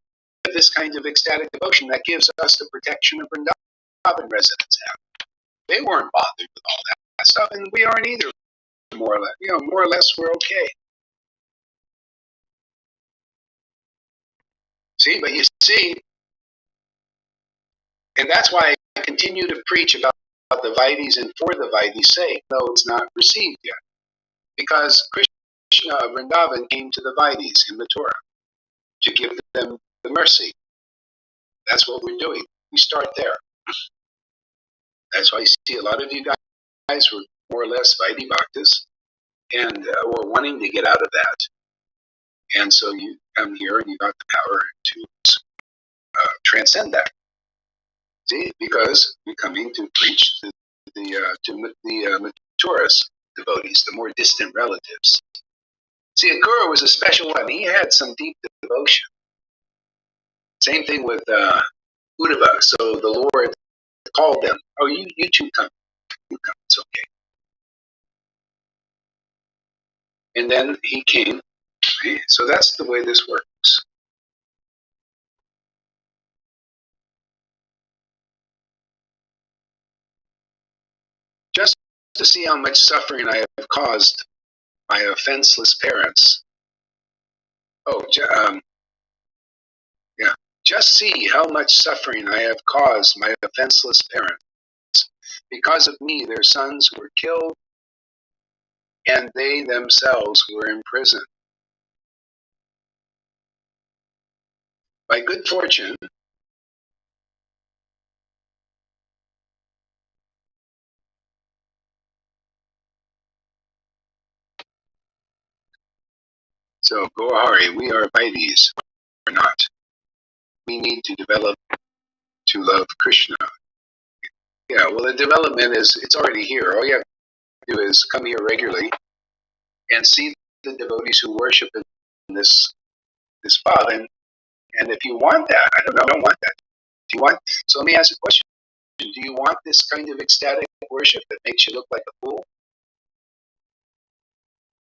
this kind of ecstatic devotion that gives us the protection of Vrindavan residents have. They weren't bothered with all that stuff, and we aren't either. More or less, we're okay. See, but you see, and that's why I continue to preach about the Vaidis and for the Vaidis' sake, though it's not received yet. Because Krishna of Vrindavan came to the Vaidis in Mathura to give them the mercy. That's what we're doing. We start there. That's why you see a lot of you guys were more or less Vaidi Bhaktas and were wanting to get out of that. And so you come here and you got the power to transcend that. See, because we're coming to preach to the Mathuras devotees, the more distant relatives. See, Akrura was a special one. He had some deep devotion. Same thing with Uddhava. So the Lord called them. Oh, you two come. You come. It's okay. And then he came. Okay? So that's the way this works. Just to see how much suffering I have caused my offenseless parents. Oh, yeah. Just see how much suffering I have caused my offenseless parents. Because of me, their sons were killed, and they themselves were imprisoned. By good fortune, so Gohari, we are Vaidis, or not. We need to develop to love Krishna. Yeah, well, the development it's already here. All you have to do is come here regularly and see the devotees who worship in this spot. And if you want that, I don't want that. Do you want? So let me ask a question. Do you want this kind of ecstatic worship that makes you look like a fool?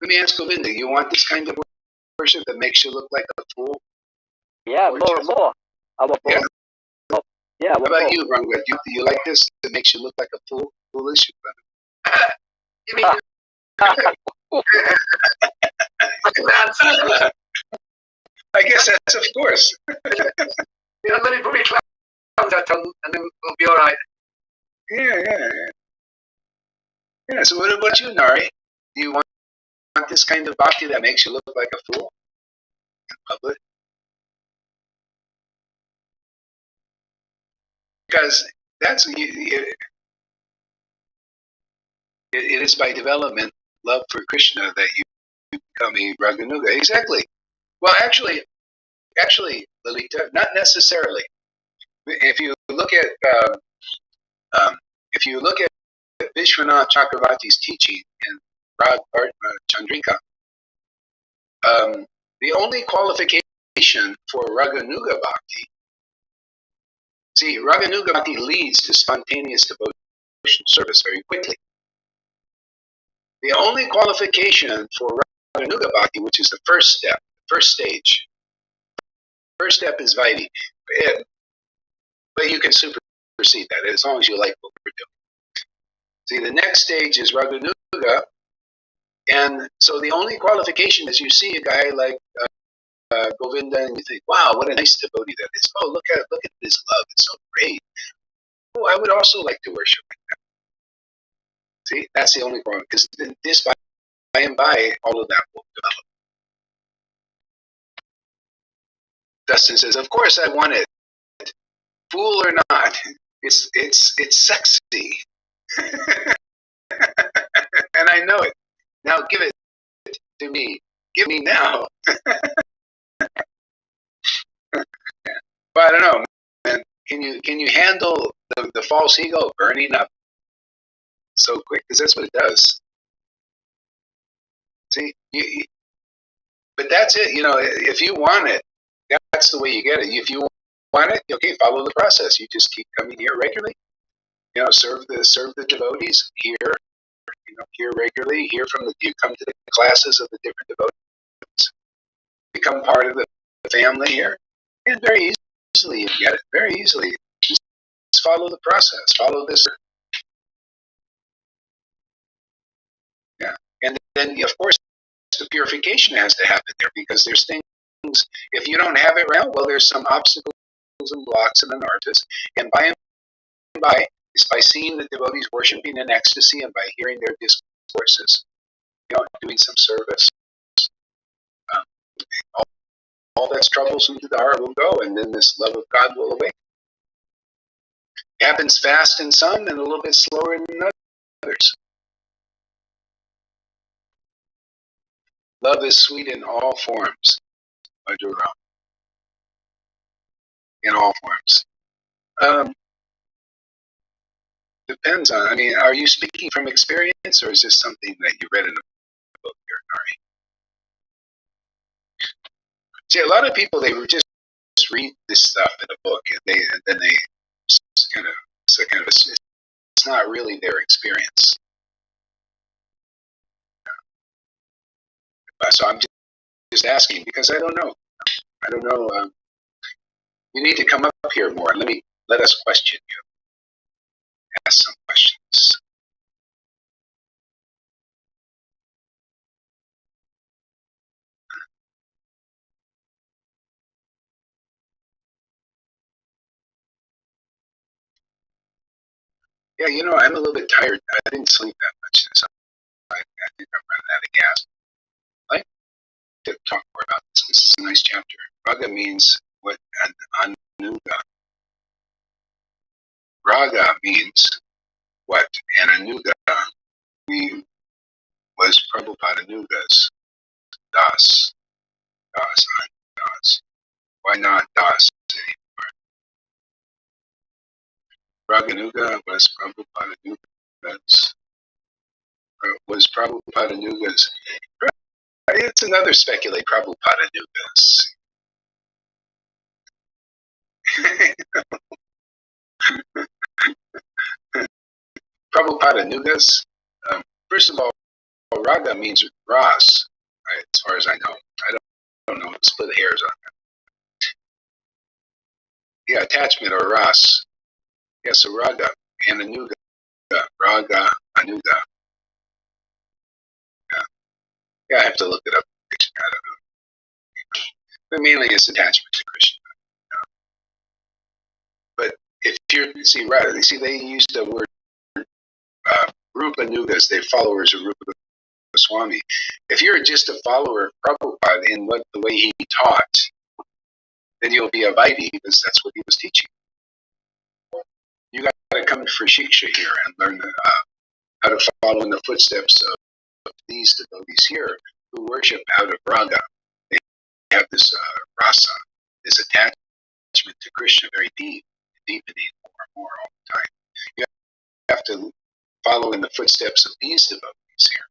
Let me ask Govinda. You want this kind of worship that makes you look like a fool? Yeah, more and more. I want more. Yeah. Yeah. How about you, Rangwet? Do you like this? That makes you look like a fool? Foolish? You mean I guess that's of course. let me put my clowns hat on and then we'll be all right. Yeah. So what about you, Nari? Do you want this kind of bhakti that makes you look like a fool in public? Because that's it is by development, love for Krishna, that you become a Raganuga. Exactly. Well, actually, Lalita, not necessarily. If you look at Vishwanath Chakravarti's teaching in Rag Chandrika, the only qualification for Raganuga Bhakti, see, Raganuga Bhakti leads to spontaneous devotional service very quickly. The only qualification for Raganuga Bhakti, which is the first step, first stage, first step is Vaidhi. But you can supersede that as long as you like what we're doing. See, the next stage is Raganuga, and so the only qualification is you see a guy like Govinda, and you think, "Wow, what a nice devotee that is! Oh, look at this love; it's so great. Oh, I would also like to worship." See, that's the only problem, because this by and by, all of that will develop. Dustin says, "Of course, I want it, fool or not. It's sexy, and I know it. Now give it to me. Give me now." But I don't know, man. Can you handle the false ego burning up so quick? Because that's what it does. See, but that's it. If you want it, that's the way you get it. If you want it, okay, follow the process. You just keep coming here regularly. Serve the devotees here. Here regularly. You come to the classes of the different devotees. Become part of the family here, and very easily you get it. Very easily, just follow the process. Follow this. Yeah, and then of course the purification has to happen there, because there's things. If you don't have it around, well, there's some obstacles and blocks and anarthas, and by is by seeing the devotees worshiping in ecstasy and by hearing their discourses, doing some service. Um, all that's troublesome to the heart will go, and then this love of God will awaken. It happens fast in some and a little bit slower in others. Love is sweet in all forms, Madhura. In all forms. Depends on, are you speaking from experience, or is this something that you read in a book here, Nari? See, a lot of people, they just read this stuff in a book, and then they it's not really their experience. So I'm just asking, because I don't know. You need to come up here more. Let us question you. Ask some questions. Yeah, I'm a little bit tired. I didn't sleep that much, so I think I'm running out of gas. I'd like to talk more about this. This is a nice chapter. Raga means what? Anuga. Raga means what? And Anuga was Prabhupada Anuga's Das. Das. Das. Why not Das anymore? Raganuga was Prabhupada Anuga's. It's another speculate Prabhupada Anuga's. Prabhupada Anuga's. First of all, Raga means Ras, right, as far as I know. I don't know. Split hairs on that. Yeah, attachment or Ras. Yeah, so Raga and Anuga. Raga, Anuga. Yeah, I have to look it up. I don't know. But mainly it's attachment to Krishna. But if see, they use the word Rupa Nugas, they're followers of Rupa Goswami. If you're just a follower of Prabhupada in the way he taught, then you'll be a Vaidhi, because that's what he was teaching. You got to come for Shiksha here and learn how to follow in the footsteps of these devotees here who worship out of Raga. They have this rasa, this attachment to Krishna, very deep, deepening more and more all the time. You have to follow in the footsteps of these devotees here,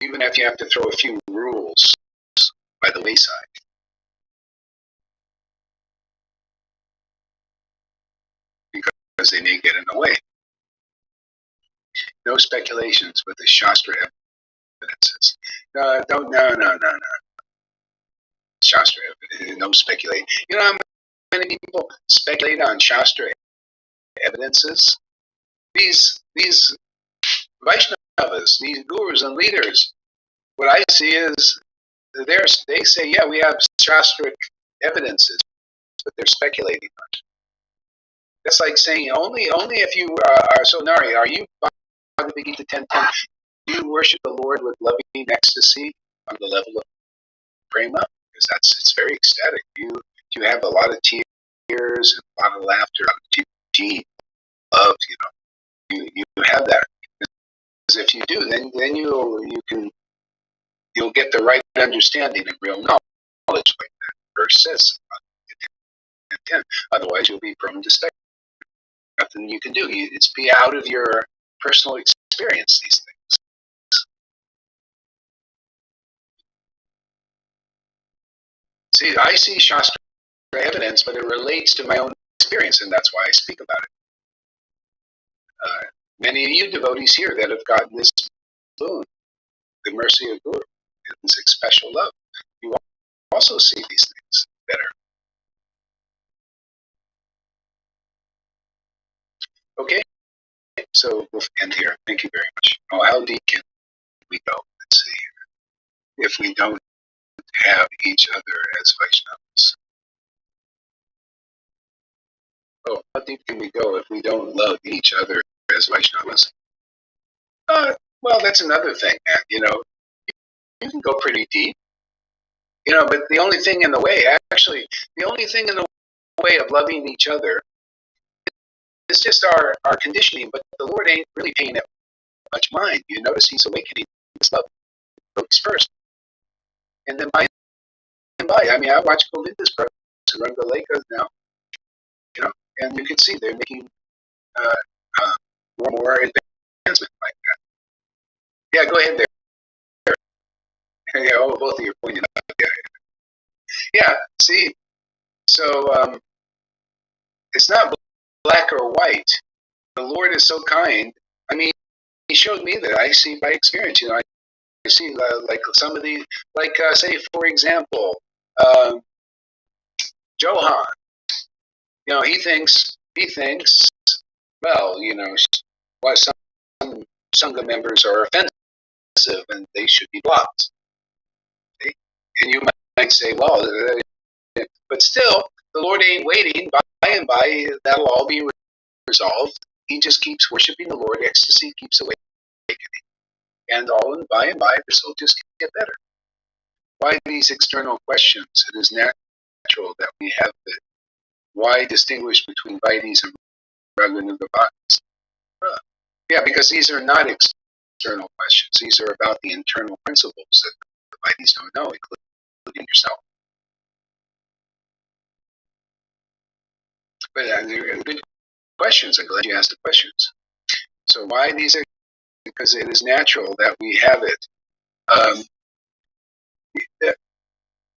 even if you have to throw a few rules by the wayside. Because they may get in the way. No speculations with the Shastra evidences. No. Shastra, no speculating. You know how many people speculate on Shastra evidences? These Vaishnavas, these gurus and leaders, what I see is they say, yeah, we have Shastric evidences, but they're speculating on it. That's like saying only if you are so Nari, are you Bhagavad Gita 10:10? Do you worship the Lord with loving ecstasy on the level of prema? Because it's very ecstatic. You have a lot of tears and a lot of laughter, deep love. You have that. Because if you do, then you'll get the right understanding and real knowledge, like that verse says. 10. Otherwise, you'll be prone to speculate. Nothing you can do. It's be out of your personal experience. These things. See, I see Shastra evidence, but it relates to my own experience, and that's why I speak about it. Many of you devotees here that have gotten this boon, the mercy of Guru, this special love, you also see these things better. Okay, so we'll end here. Thank you very much. Oh, how deep can we go? Let's see. If we don't have each other as Vaishnavas. Oh, how deep can we go if we don't love each other as Vaishnavas? Well, that's another thing, man. You can go pretty deep. But the only thing in the way of loving each other is just our conditioning, but the Lord ain't really paying that much mind. You notice He's awakening this love first. And then by and by, I mean, I watch Govinda's brothers run the Lakers now, and you can see they're making more advancement like that. Yeah, go ahead there. Yeah, both of you are pointing out. Yeah, see, so it's not black or white. The Lord is so kind. I mean, He showed me that. I see by experience. I see like some of these, like say for example, Johan. He thinks. Well, what some Sangha members are offensive and they should be blocked. Okay? And you might say, well, but still, the Lord ain't waiting. By and by, that'll all be resolved. He just keeps worshiping the Lord. Ecstasy keeps awakening. And by and by, this will just get better. Why these external questions? It is natural that we have it. Why distinguish between Vaidis and Raganuga Bhaktis? Yeah, because these are not external questions. These are about the internal principles that the Vaidis don't know, including yourself. But they're good questions. I'm glad you asked the questions. So why these are? Because it is natural that we have it.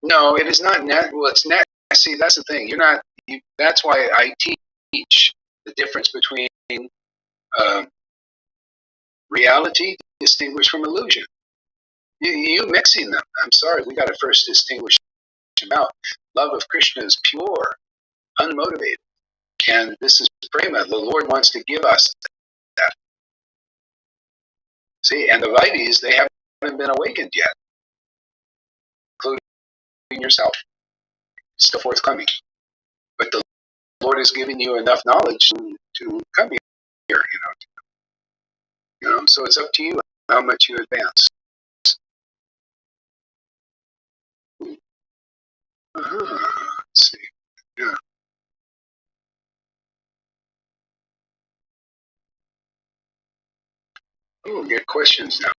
No, it is not natural. Well, it's not. See, that's the thing. That's why I teach the difference between reality distinguished from illusion. You mixing them. I'm sorry. We got to first distinguish them out. Love of Krishna is pure, unmotivated, and this is prema. The Lord wants to give us that. See, and the Vaidis, they haven't been awakened yet, including yourself. It's still forthcoming. But the Lord has given you enough knowledge to come here, So it's up to you how much you advance. Let's see. Yeah. Oh, get questions now.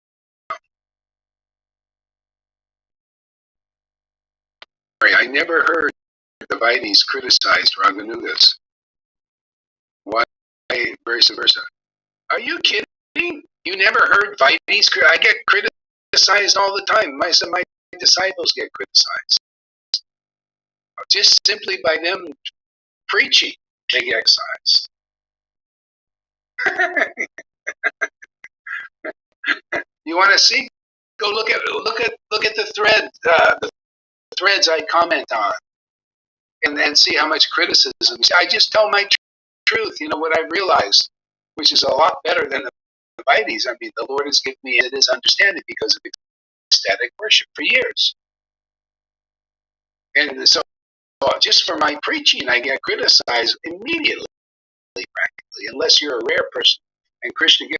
I never heard the Vaidis criticized Raganugas. Why vice versa? Are you kidding? You never heard Vaidis? I get criticized all the time. My disciples get criticized. Just simply by them preaching, they get criticized. You want to see? Go look at the thread, the threads I comment on, and see how much criticism. I just tell my truth. You know what I realized, which is a lot better than the devotees. I mean, the Lord has given me His understanding because of ecstatic worship for years, and so just for my preaching, I get criticized immediately, practically, unless you're a rare person. And Krishna gives,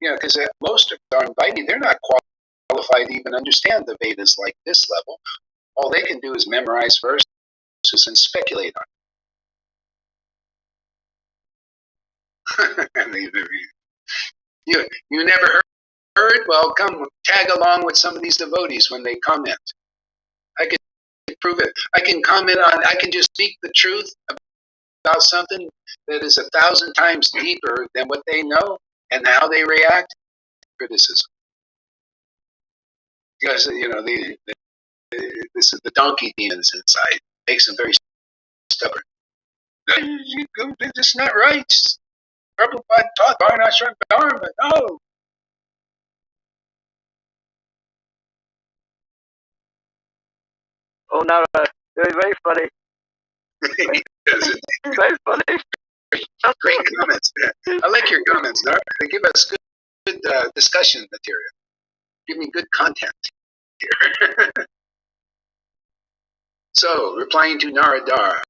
because most of our invited, they're not qualified to even understand the Vedas like this level. All they can do is memorize verses and speculate on it. You never heard? Well, come tag along with some of these devotees when they comment. I can prove it. I can just speak the truth about something that is 1,000 times deeper than what they know and how they react to criticism. Because, this is the donkey demons inside. Makes them very stubborn. This is not right. Prabhupada taught Varnashram Dharma. No. Oh no, very funny. Very funny. Great comments. I like your comments. They give us good discussion material. Give me good content here. So, replying to Naradar,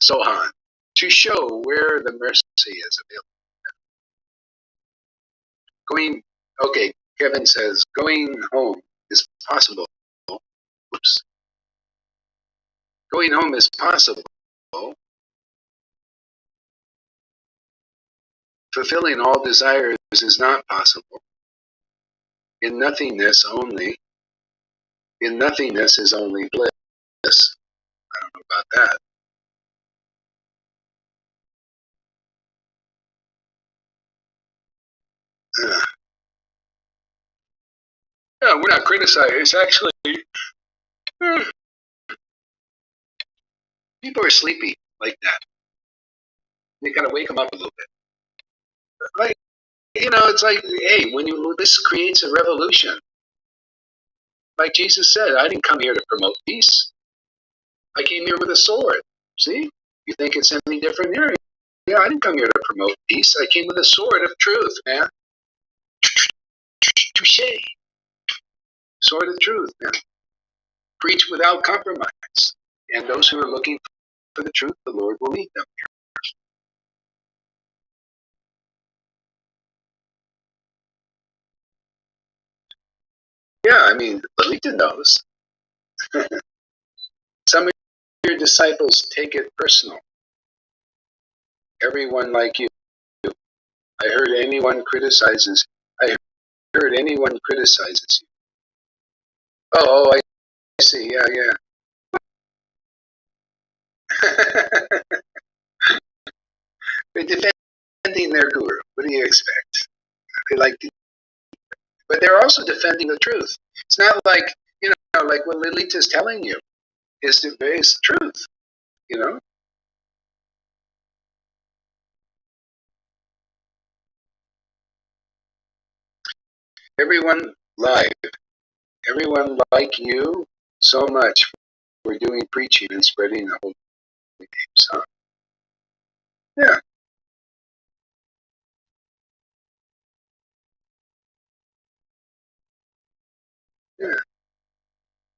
Sohan, to show where the mercy is available. Kevin says, going home is possible. Oops. Going home is possible. Fulfilling all desires is not possible. In nothingness only. In nothingness is only bliss. I don't know about that. Yeah, we're not criticizing. It's actually, people are sleepy like that. You gotta wake them up a little bit. Like, it's like, hey, this creates a revolution. Like Jesus said, I didn't come here to promote peace. I came here with a sword. See? You think it's any different here? Yeah, I didn't come here to promote peace. I came with a sword of truth, man. Touche. Sword of truth, man. Preach without compromise. And those who are looking for the truth, the Lord will lead them. Yeah, I mean, Lalita knows. Some of your disciples take it personal. Everyone like you. I heard anyone criticizes. I heard anyone criticizes you. Oh, I see. Yeah. They're defending their guru. What do you expect? They like to, but they're also defending the truth. It's not like like what Lilita's telling you is the truth. Everyone live. Everyone like you so much for doing preaching and spreading the holy names, huh? Yeah.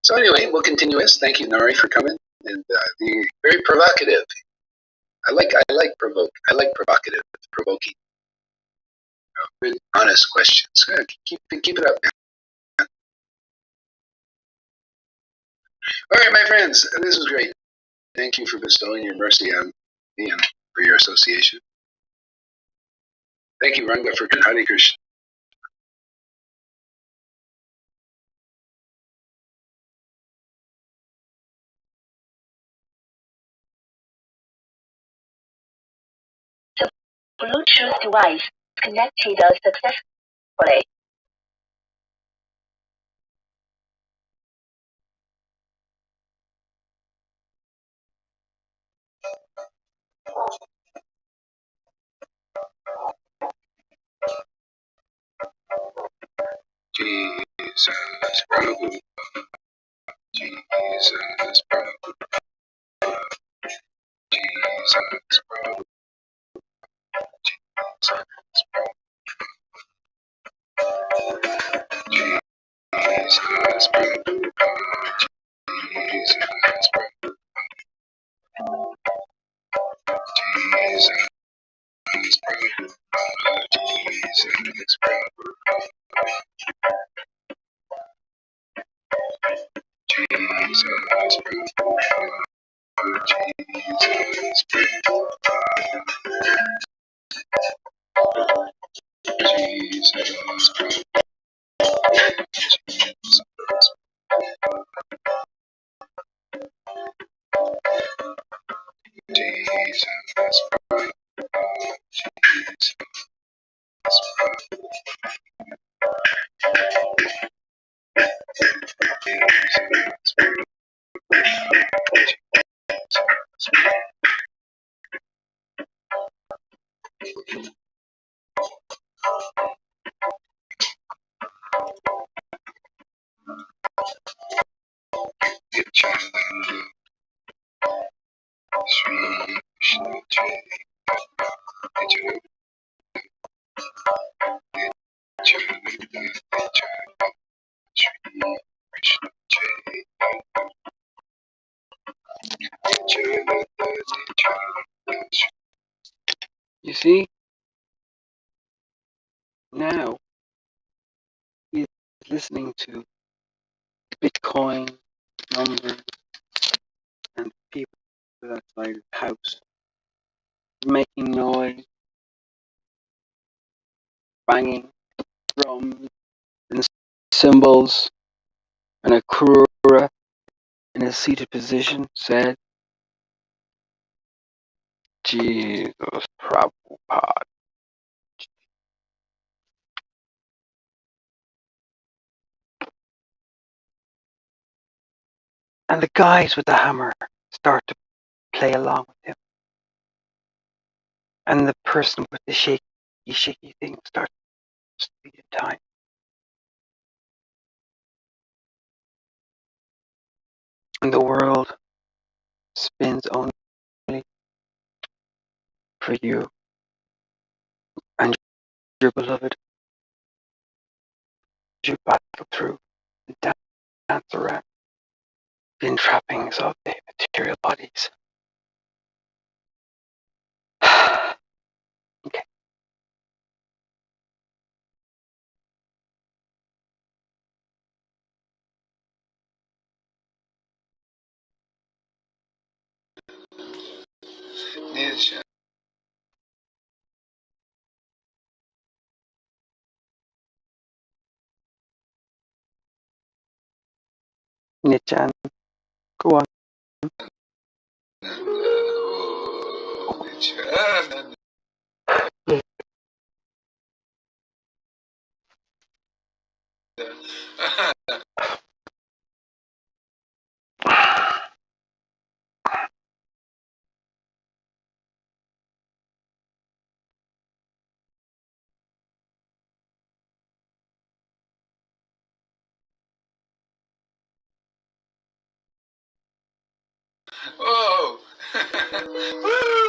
So anyway, we'll continue this. Thank you, Nari, for coming and the very provocative. I like provocative, provoking, good, honest questions. Keep it up, man. All right, my friends, this was great. Thank you for bestowing your mercy on me and for your association. Thank you, Ranga, for Hare Krishna. The Bluetooth device connected successfully. Jesus Prabhu, Jesus Prabhu, Jesus Prabhu, Jesus Prabhu, Jesus Prabhu, Jesus Prabhu, Jesus Prabhu, Jesus Prabhu, Jesus Prabhu, Jesus Chanting Sri Krishna Chaitanya, Chanting Sri Krishna Chaitanya, You see, now he's listening to Bitcoin numbers and people outside his house making noise, banging drums and cymbals, and Akrura in a seated position said, Jesus Prabhupada. And the guys with the hammer start to play along with him. And the person with the shaky thing starts to beat in time. And the world spins only for you and your beloved as you battle through and dance around the entrappings of the material bodies. Okay. Nisha. Nichan, go on. Oh! Woo!